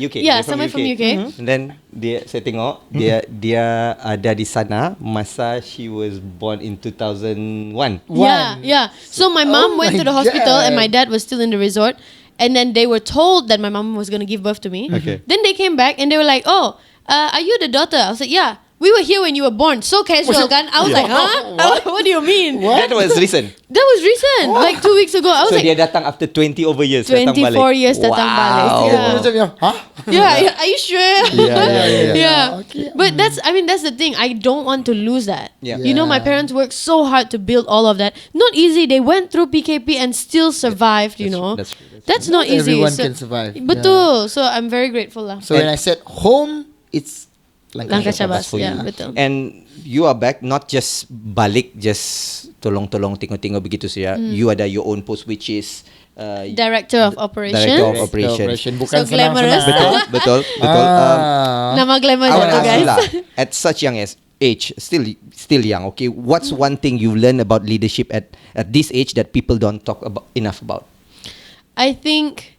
UK. Yeah, They're somewhere from UK. And then saya tengok dia ada di sana masa she was born in 2001. Yeah, yeah. So my mom Oh went my to the hospital and God. my dad was still in the resort. And then they were told that my mom was going to give birth to me. Okay. Then they came back and they were like, oh, are you the daughter? I was like, yeah. We were here when you were born. So casual, kan? I was like, huh? What do you mean? That was recent. That was recent. Like 2 weeks ago. I was So like, dia datang after 20 over years. datang 24 balik. years datang balik. Wow. Yeah. Macam yang, hah? Yeah, are you sure? Yeah. Yeah. Okay. But that's the thing. I don't want to lose that. Yeah. You know, my parents worked so hard to build all of that. Not easy. They went through PKP and still survived, you know. That's not easy. Everyone So- can survive. Betul. So I'm very grateful lah. So when I said home, it's Langkah Syabas. for Yeah, you. betul. And you are back not just balik just tolong-tolong tengok-tengok begitu saja. You ada your own post which is Director of Operations. Director of Operations. Bukan So glamorous. senang-senang. betul. Nama glamour I want to jatuh, ask you guys. lah, at such young age, still young. Okay, what's one thing you learn about leadership at this age that people don't talk about enough about? I think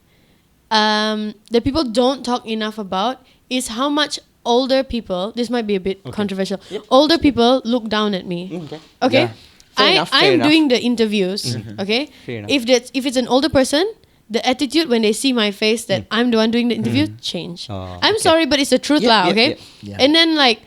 that people don't talk enough about is how much older people, this might be a bit controversial, older people look down at me. Okay? Yeah. Fair enough, fair I'm enough. doing the interviews, okay? Fair enough. If it's an older person, the attitude when they see my face that I'm the one doing the interview, change. Oh, I'm okay. sorry, but it's the truth Yeah, lah, yeah, okay? yeah. And then like,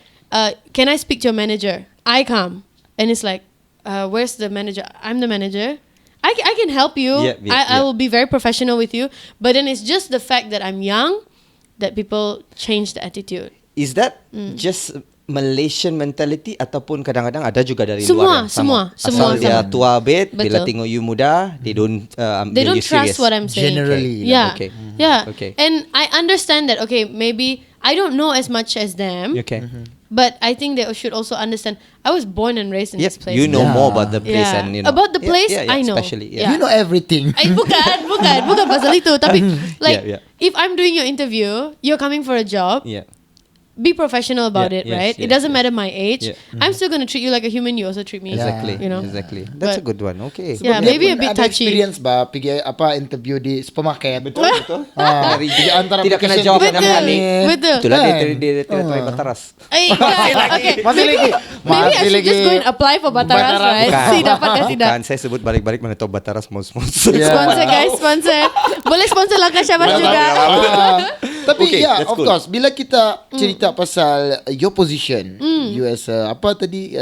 can I speak to your manager? I come. And it's like, where's the manager? I'm the manager. I can help you. Yeah, yeah, I yeah. will be very professional with you. But then it's just the fact that I'm young that people change the attitude. Is that just Malaysian mentality ataupun kadang-kadang ada juga dari Semua, luar yang sama? semua Asal dia sama. tua bit, bila Betul. tengok you muda, they don't They ambil don't you trust serious. what I'm saying. Generally. Yeah. Okay. Yeah. Okay. And I understand that, okay, maybe I don't know as much as them. Okay. But I think they should also understand I was born and raised in Yes, this place. you know Yeah. more about the place Yeah. and you know About the place, I know. Especially, Yeah. You know everything. bukan pasal itu. Tapi like, Yeah, yeah. if I'm doing your interview, you're coming for a job. Yeah. Be professional about Yeah, it, yes, right? yes, it doesn't yes. matter my age. Yeah. I'm still gonna treat you like a human. You also treat me. Exactly. You know. Exactly. That's a But- good one. Okay. Yeah, Dia maybe pun a bit ada touchy. experience ba pergi interview di supermarket. Betul, betul. Jadi antara Tidak kena application jawab kita Betul. ni. Betul. Itulah dia Kan? tidak try bataras. Okay. Masih lagi. Maybe I Masih should just lagi. go and apply for Bataras, Bataras. right? Bukan. See dapat ke tidak? Bukan, saya sebut balik-balik mana tahu bataras mau sponsor. Yeah. Sponsor guys, sponsor. Boleh sponsor Langkah Syabas juga. Tapi Okay, yeah, that's of good. course, bila kita cerita pasal your position, you as apa tadi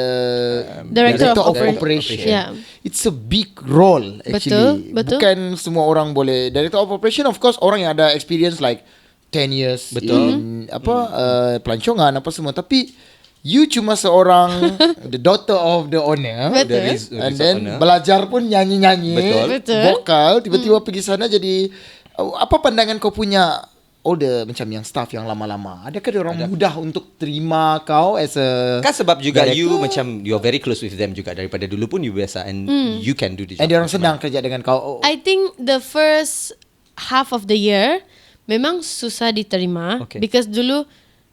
Director of operation. Yeah. It's a big role actually. Betul. Bukan semua orang boleh director of operation. Of course, orang yang ada experience like 10 years Betul. in pelancongan apa semua. Tapi you cuma seorang the daughter of the owner. Betul. And then belajar pun nyanyi-nyanyi, Betul. vokal, tiba-tiba pergi sana jadi apa pandangan kau punya older macam yang staff yang lama-lama? Adakah dia orang mudah untuk terima kau as a Kan sebab juga director? you macam you're very close with them juga daripada dulu pun you biasa and you can do the job. And dia orang senang kerja dengan kau. I think the first half of the year memang susah diterima Okay. because dulu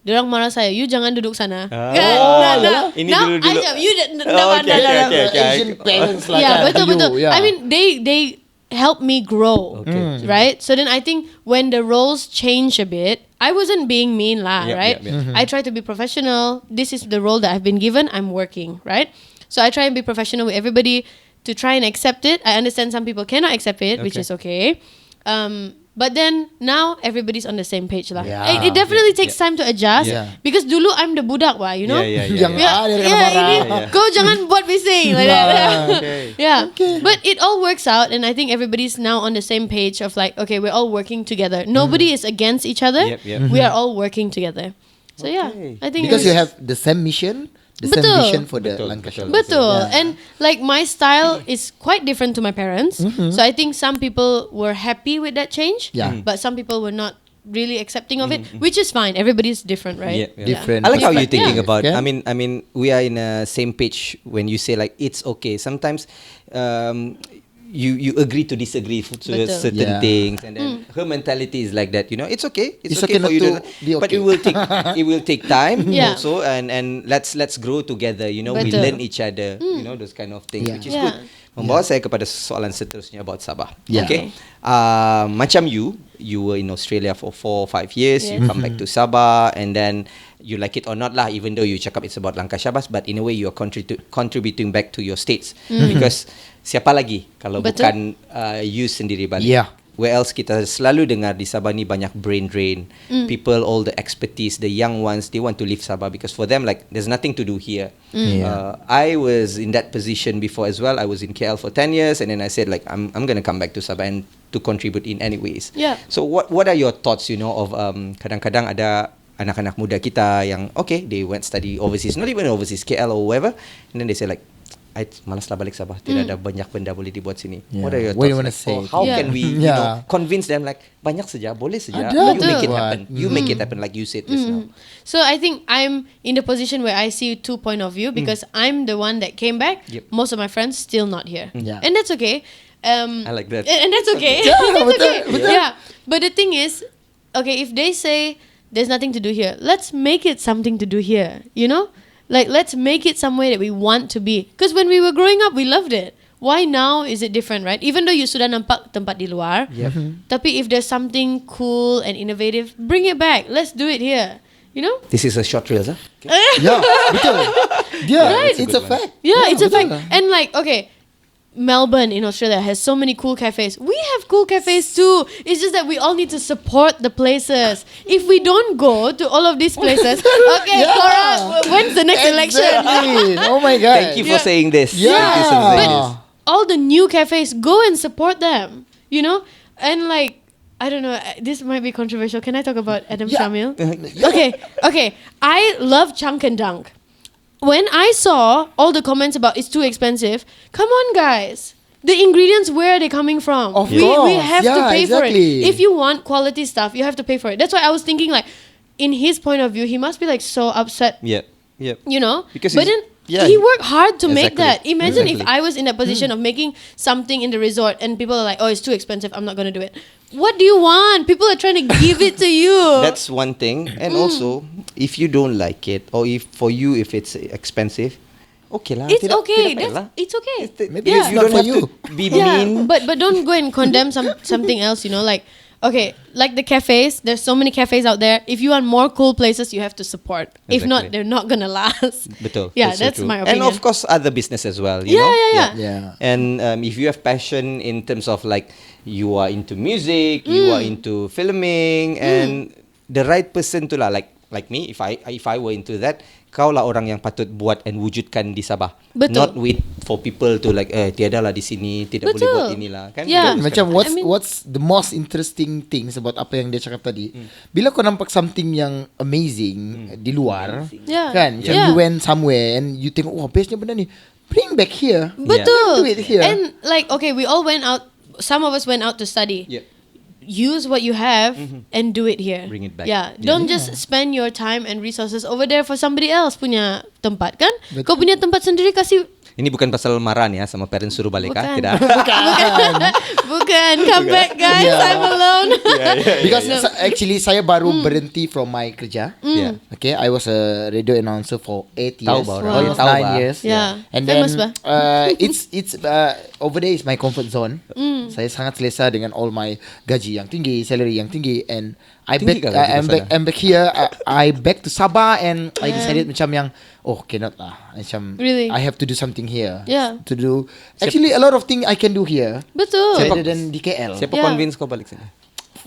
diorang marah saya, you jangan duduk sana. Ah. Kan? Oh, Now, ini now dulu-dulu. I you Oh, okay, okay, okay. Asian parents lah yeah, kan. betul. You, yeah. I mean, they helped me grow, Okay. right? So then I think when the roles change a bit, I wasn't being mean lah, Yeah, right? yeah, yeah. I try to be professional. This is the role that I've been given. I'm working, right? So I try and be professional with everybody to try and accept it. I understand some people cannot accept it, which Okay. is okay. But then now everybody's on the same page lah. Yeah. It definitely Yeah, takes time to adjust Yeah. because dulu I'm the budak wah, you know. Yeah, yeah, Yang yeah. dia kena marah. ini Yeah. kau jangan buat bising like that. Okay. Yeah. But it all works out and I think everybody's now on the same page of like, okay, we're all working together. Nobody is against each other. Yep, yep. We are all working together. So yeah, Okay. I think Because it you was- have the same mission, the same Betul. vision for the Betul, Lancashire. Betul. Yeah. And like my style is quite different to my parents. So I think some people were happy with that change. Yeah. But some people were not really accepting of it, which is fine. Everybody's different, right? Yeah. Different. I like how Different, you're thinking yeah. about. Yeah. I mean, we are in a same page when you say like it's okay. Sometimes, you agree to disagree to Betul. certain Yeah. things, and then her mentality is like that. It's okay. It's, It's okay, okay for not you to be but okay. it will take time Yeah. also, and let's grow together. We Betul. learn each other. Those kind of things, Yeah. which is Yeah. good. Membawa saya kepada soalan seterusnya about Sabah. Yeah. Okay. Macam you were in Australia for 4 or 5 years. You Yes. come back to Sabah, and then you like it or not lah, even though you cakap it's about Lancashire Bus, but in a way you are contributing back to your states, because siapa lagi kalau Betul. bukan you sendiri balik. Yeah. Where else kita selalu dengar di Sabah ni banyak brain drain. People, all the expertise, the young ones, they want to leave Sabah because for them like there's nothing to do here. Yeah. I was in that position before as well. I was in KL for 10 years, and then I said like I'm going to come back to Sabah and to contribute in any ways. Yeah. So what are your thoughts, of kadang-kadang ada anak-anak muda kita yang okay, they went study overseas, not even overseas, KL or wherever, and then they say like I malas lah balik Sabah, tidak ada banyak benda boleh dibuat sini. Yeah. What are your What do you thoughts? wanna say? How Yeah. can we Yeah. convince them like banyak saja, boleh saja. Ada You make it buat. happen. You make it happen like you said just now. So I think I'm in the position where I see 2 point of view because I'm the one that came back. Yep. Most of my friends still not here, Yeah. and that's okay. I like that. And that's okay. Yeah, That's betul, okay. Yeah. But the thing is, okay, if they say there's nothing to do here, let's make it something to do here. Like let's make it somewhere that we want to be. Because when we were growing up, we loved it. Why now is it different, right? Even though you sudah nampak tempat di luar, tapi if there's something cool and innovative, bring it back. Let's do it here. This is a short reels, huh? Yeah, betul. Yeah, Right. it's a fact. Yeah, it's a betul fact. lah. And like, okay, Melbourne in Australia has so many cool cafes. We have cool cafes too. It's just that we all need to support the places. If we don't go to all of these places, okay, Yeah. Cora, when's the next election? Exactly. Oh my god. Thank you for Yeah. saying this. Yeah. Thank you for saying this. All the new cafes, go and support them. And like, I don't know, this might be controversial. Can I talk about Adam Yeah. Shamil? Okay. I love Chunk and Dunk. When I saw all the comments about it's too expensive, come on guys. The ingredients, where are they coming from? Of we course. have to Yeah, pay for exactly. it. If you want quality stuff, you have to pay for it. That's why I was thinking like, in his point of view, he must be like so upset, Yep. Because but he's- then yeah, he worked hard to make Exactly. that. Imagine if Exactly. I was in a position of making something in the resort and people are like, oh, it's too expensive, I'm not going to do it. What do you want? People are trying to give it to you. That's one thing. And also, if you don't like it, or if for you if it's expensive, okay lah. It's tidak- okay. tidak payah lah. It's okay. Maybe Yeah. it's You not don't for have you. to be Yeah, mean. but don't go and condemn something else. Like, okay, like the cafes. There's so many cafes out there. If you want more cool places, you have to support. If not, Exactly. they're not gonna last. Betul. Yeah, so that's true. my And opinion. of course, other business as well. You Yeah, know? yeah. Yeah. And if you have passion in terms of like you are into music, you are into filming, and the right person to lah, like me, if I were into that, kau lah orang yang patut buat and wujudkan di Sabah. Betul. Not wait for people to like tiada lah di sini, tidak boleh Betul. buat inilah kan. Yeah. Those Macam kind of- what's the most interesting things about apa yang dia cakap tadi? Bila kau nampak something yang amazing di luar, Yeah. kan? Macam Yeah. you went somewhere and you tengok, wah bestnya benda ni. Bring back here. Betul. Do it here. And like, okay, we all went out. Some of us went out to study. Yeah. Use what you have and do it here. Bring it back. Yeah. Don't just spend your time and resources over there for somebody else punya tempat kan? Kau punya tempat sendiri kasih. Ini bukan pasal marah nih ya sama parents suruh balik Bukan. Tidak. Bukan. Come back guys. Yeah. I'm alone. Because actually saya baru berhenti from my kerja. Yeah. Okay, I was a radio announcer for 8 years, Tahu ba orang? almost Tahu 9 ba? years. Yeah. And then Famous ba? it's over there is my comfort zone. Saya sangat selesa dengan all my gaji yang tinggi, salary yang tinggi, and I Tinggi back kah gaji di sana? I'm back here. I back to Sabah and I decided macam yang cannot lah. Macam Really? I have to do something here. Yeah. To do actually a lot of things I can do here. Betul. Rather than di KL. Siapa Yeah. convince kau balik sini?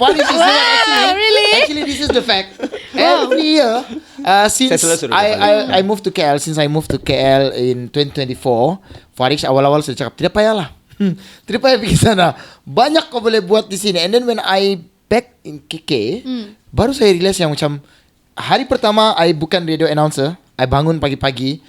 Funny is that actually, really? actually this is the fact. Every year, since Saya selalu suruh I moved to KL, since I moved to KL in 2024, Farish awal-awal sudah cakap tidak payahlah, tidak payah pergi sana. Banyak kau boleh buat di sini. And then when I back in KK, baru saya realize yang macam hari pertama I bukan radio announcer, I bangun pagi-pagi,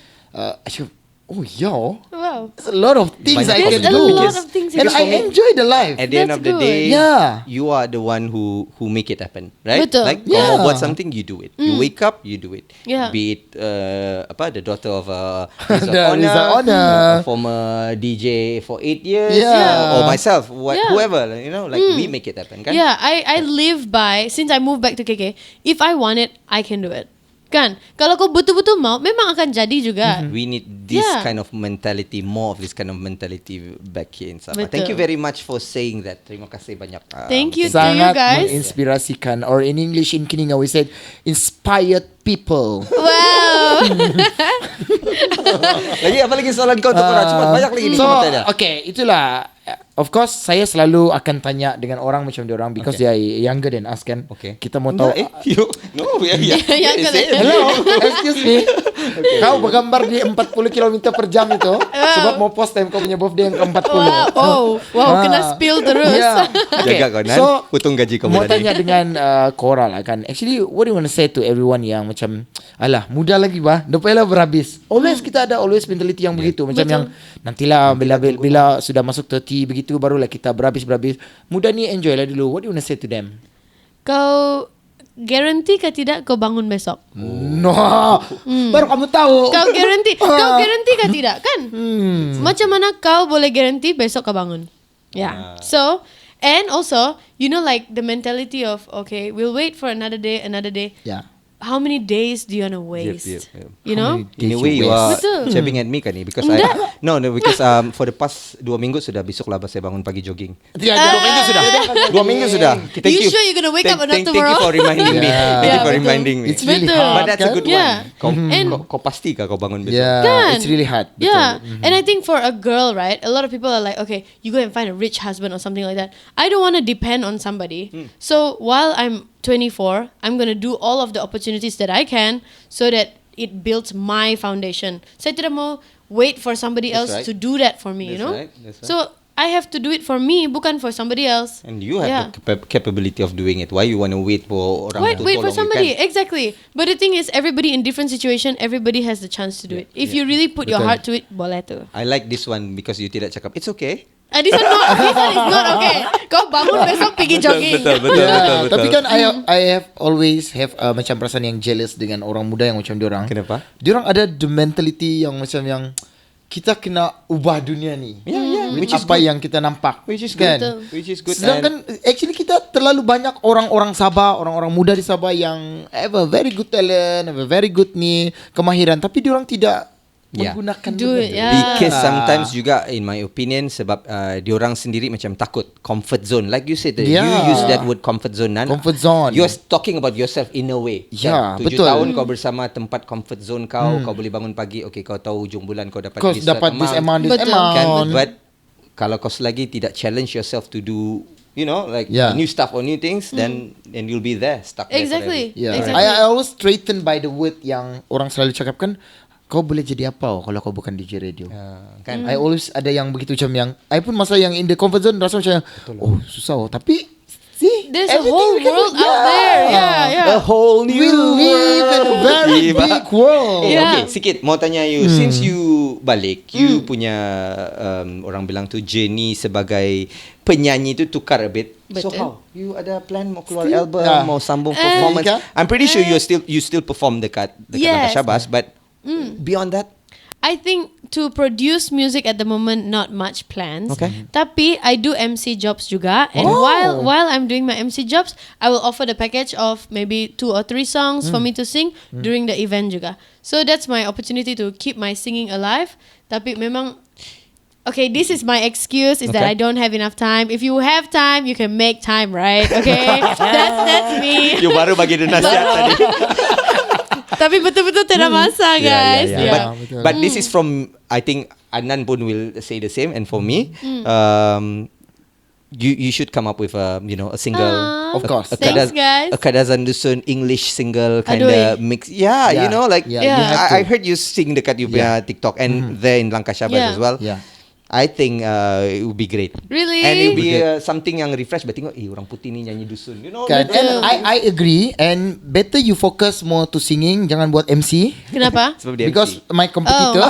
actually, oh yeah, Wow. there's a lot of things Banyak I can There's a do. lot of things you And can I do. enjoy the life. At the end That's of the good. day, Yeah. you are the one who make it happen, right? Betul. Like Yeah. kau mau buat something, you do it. You wake up, you do it. Yeah. Be it the daughter of a resort The owner, resort owner. a former DJ for 8 years, Yeah. or myself, Yeah. whoever, like we make it happen, kan? Yeah, I live by, since I moved back to KK, if I want it, I can do it. Kan? Kalau kau betul-betul mau, memang akan jadi juga. We need this Yeah. kind of mentality, more of this kind of mentality back here in Sabah. Betul. Thank you very much for saying that. Terima kasih banyak. Thank you to you Sangat guys. menginspirasikan, or in English in Keninga we said inspired people. Wow. Lagi apa lagi soalan kau untuk orang? Cepat, banyak lagi ni So, komentar dia. okay, itulah. Of course, saya selalu akan tanya dengan orang macam dia orang because they are younger than us kan. Okay. Kita mau tahu. You, no, yeah. Yang Say it. Hello, excuse me. Kau bergambar di 40 km per jam itu sebab mau post time kau punya birthday yang ke-40. Wow, kena spill terus. Yeah. Okay. Jaga kau, Nan. So, Potong gaji kau mau bulan tanya ni. dengan Cora lah kan. Actually, what do you want to say to everyone yang macam alah, muda lagi bah, dah payahlah berhabis. Always kita ada always mentality yang begitu. Macam Betul. yang nantilah bila sudah masuk 30 begitu barulah kita berhabis. Muda ni enjoy lah dulu. What do you want to say to them? Kau guarantee ke tidak kau bangun besok? No. Baru kamu tahu. Kau guarantee ke tidak kan? Macam mana kau boleh guarantee besok kau bangun? Yeah. So, and also, you know like the mentality of okay, we'll wait for another day. Yeah. How many days do you want to waste? Yep. You know? In a Did way you you are Betul. chapping at me kan ni because because for the past 2 minggu sudah besok lah saya bangun pagi jogging. Tidak, 2 minggu sudah. 2 minggu sudah. Thank You sure you're gonna wake up or not Thank you tomorrow? for reminding me. Yeah. Thank you Yeah, for betul. reminding me. It's really Betul. hard. But that's a kan? good Yeah. one. Kau pasti kau bangun besok. Yeah, Kan? it's really hard. Betul. Yeah, and I think for a girl, right, a lot of people are like, okay, you go and find a rich husband or something like that. I don't want to depend on somebody. So while I'm 24, I'm going to do all of the opportunities that I can so that it builds my foundation. Saya tidak mau wait for somebody That's else right. to do that for me, you That's know? right, that's right. So I have to do it for me, bukan for somebody else. And you have the capability of doing it. Why you want to wait for orang to Wait for tolong you, somebody. kan? Exactly. But the thing is, everybody in different situation, everybody has the chance to do it. If you really put your Betul. heart to it, boleh tu. I like this one because you tidak cakap it's okay. This one is not okay. Kau bangun besok pergi jogging. Yeah, tapi kan I have always have macam perasaan yang jealous dengan orang muda yang macam diorang. Kenapa? Diorang ada the mentality yang macam yang kita kena ubah dunia ni. Yeah. With Which is apa good. yang kita nampak. Which is kan? good. Which is good. Sedangkan actually kita terlalu banyak orang-orang Sabah, orang-orang muda di Sabah yang have a very good talent, have a very good ni kemahiran, tapi diorang tidak Yeah. menggunakan Do it, benda. yeah. Because sometimes juga in my opinion sebab diorang sendiri macam takut comfort zone. Like you said, you Yeah. use that word comfort zone. Nan. Comfort zone. You're talking about yourself in a way. Yeah, 7 betul. tahun kau bersama tempat comfort zone kau, kau boleh bangun pagi, okay kau tahu hujung bulan kau dapat Kau dapat this amount, this Betul. Kan? amount. But kalau kau selagi tidak challenge yourself to do, you know, like Yeah. new stuff or new things, then you'll be there stuck there Exactly. forever. Yeah. Exactly. I always straightened by the word yang orang selalu cakapkan, kau boleh jadi apa kalau kau bukan DJ radio. Kan? I always ada yang begitu macam yang I pun masa yang in the comfort zone rasa macam oh susah tapi see There's a everything whole we can do. world out there. Yeah. A whole new We live in a very big world. Yeah. Okay, sikit mau tanya you, since you balik, you punya orang bilang tu journey sebagai penyanyi tu tukar a bit. So Betul. how? You ada plan mau keluar Still, album, yeah. mau sambung performance? Ika? I'm pretty sure you still perform dekat Yes. Syabas, but beyond that, I think to produce music at the moment, not much plans. Okay. Tapi I do MC jobs juga, and while I'm doing my MC jobs, I will offer the package of maybe 2 or 3 songs for me to sing during the event juga. So that's my opportunity to keep my singing alive. Tapi memang, okay, this is my excuse is that Okay. I don't have enough time. If you have time, you can make time, right? Okay, that's me. you baru bagi dia nasihat tadi. Tapi betul-betul tidak masa, guys. Yeah. Yeah. betul. But this is from, I think Adnan pun will say the same, and for me, you should come up with a single. Aw. Of course. Thanks, guys. A Kadazan Dusun English single kind Aduh. of mix. Yeah, you know, like Yeah, you have I to. heard you sing dekat you punya TikTok and there in Langkah Syabas Yeah. as well. Yeah. I think it would be great. Really? And it will be something yang refresh. Tengok, orang putih ni nyanyi dusun. You know? Kan? And I agree. And better you focus more to singing. Jangan buat MC. Kenapa? Sebab dia Because MC. my competitor.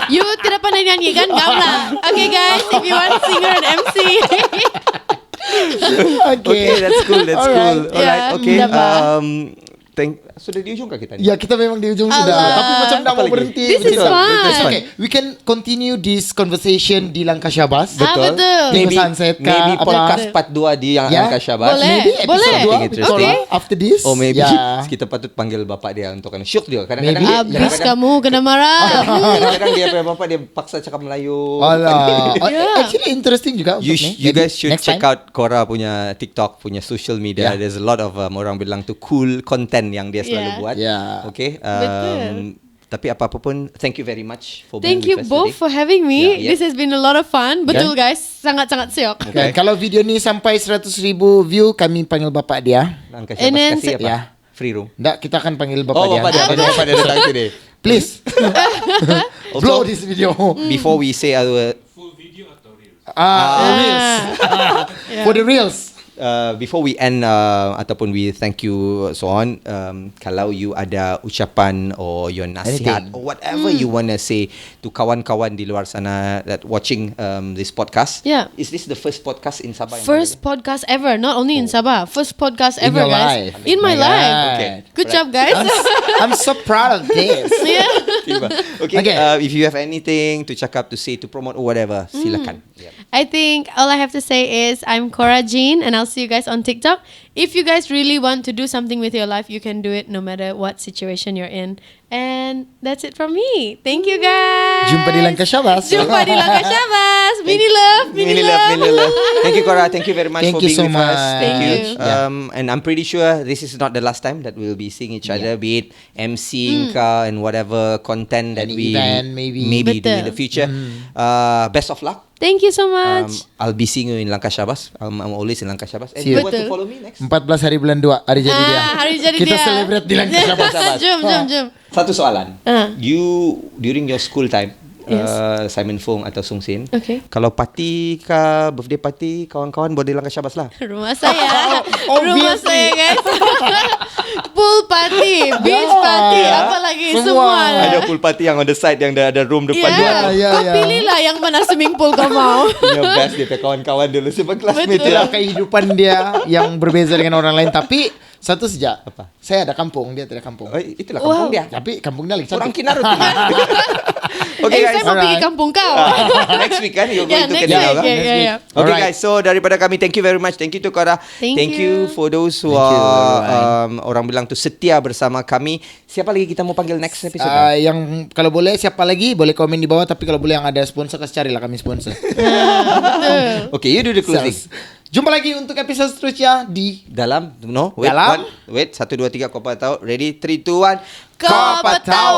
You tidak pandai nyanyi kan? Gak lah. Okay guys, if you want singer and MC. Okay, that's cool. That's Alright. cool. Alright, Yeah, okay. dah, Pak. Sudah di ujung kah kita ni? Ya, kita memang di ujung sudah. Allah. Tapi macam nak Apa mau lagi? berhenti. This is Betul. fun. It's okay. We can continue this conversation di Langkah Syabas. Betul. Tengok Maybe, sunset kah, maybe apa podcast kah? part 2 di yang Ya. Angka Syabas. Boleh. Maybe episode Boleh. 2 Something interesting. Okay. after this. Or maybe Yeah. kita patut panggil bapak dia untuk syuk dia. Kadang-kadang Maybe. Habis kamu kena marah. kadang-kadang dia punya bapak dia paksa cakap Melayu. Alah. Yeah. Actually interesting juga untuk ni. You Maybe guys should next check time. out Cora punya TikTok, punya social media. Yeah. There's a lot of orang bilang tu cool content yang dia selalu Yeah. buat. Yeah. Okay. Betul. Tapi apa-apa pun, thank you very much for Thank being you with us both today. for having me. Yeah, yeah. This has been a lot of fun. Betul guys, sangat-sangat siok. Kan, kalau video ni sampai 100,000 view, kami panggil bapak dia. Angka And then Syabas kasih apa? ya. Free room. Tak, kita akan panggil bapak dia. Bapak dia. Bapak dia datang today. Please. Blow this video. Before we say our Reels. For the reels. Before we end ataupun we thank you so on, kalau you ada ucapan or your nasihat Anything. or whatever you wanna say to kawan-kawan di luar sana that watching this podcast. Yeah. Is this the first podcast in Sabah? yang First podcast ever, not only in Sabah. First podcast In ever, your guys. life. In my My life. God. Okay. Good job, guys. I'm so proud of this. Yeah. Tiba. Okay. Okay. If you have anything to cakap, to say, to promote or whatever, silakan. Yeah. I think all I have to say is I'm Cora Jean and I'll see you guys on TikTok. If you guys really want to do something with your life, you can do it no matter what situation you're in. And that's it from me. Thank you guys. Jumpa di Langkah Syabas. Jumpa di Langkah Syabas. Mini love. Mini love. Thank you, Cora. Thank you very much Thank for you being so with us. much. Thank you. And I'm pretty sure this is not the last time that we'll be seeing each other, be it MCing and whatever content that Any we event, maybe. do in Betul. the future. Best of luck. Thank you so much. I'll be seeing you in Langkah Syabas. I'm always in Langkah Syabas. And See you. you want to Betul. follow me next? 14 hari bulan 2 hari jadi dia. Hari jadi Kita dia. celebrate di Langkah Syabas. Jom. Satu soalan. You during your school time, Yes. Simon Fong atau Sung Sin. Okay. Kalau party ke birthday party, kawan-kawan boleh di Langkah Syabas lah. Rumah saya. Rumah Obviously. saya, guys. Pool party, beach party, apa lagi Semua. semua. Ada pool party yang on the side yang ada room depan Yeah. dia. Ya, Kau ya. pilihlah yang mana swimming pool kau mau. Punya best dia punya kawan-kawan dulu sebab classmate Betul. dia. Itulah kehidupan dia yang berbeza dengan orang lain. Tapi satu saja. Apa? Saya ada kampung, dia tidak kampung. Oh, itulah kampung Wow. dia. Tapi kampung dia lagi Orang cantik. Kinarut. Okay Saya guys. mau pergi Alright. kampung kau. Next week kan you're Yeah, going to next Kedah week. kan? Yeah. Okay Alright. guys, so daripada kami thank you very much. Thank you to Cora. Thank you you. for those who Thank you. are orang bilang tu setia bersama kami. Siapa lagi kita mau panggil next episode? Yang kalau boleh siapa lagi boleh komen di bawah, tapi kalau boleh yang ada sponsor kasih carilah kami sponsor. Okay, you do the closing. Jumpa lagi untuk episode seterusnya di Dalam, no, wait, Dalam. wait, 1, 2, 3, kau patau. Ready, 3, 2, 1. Kau patau.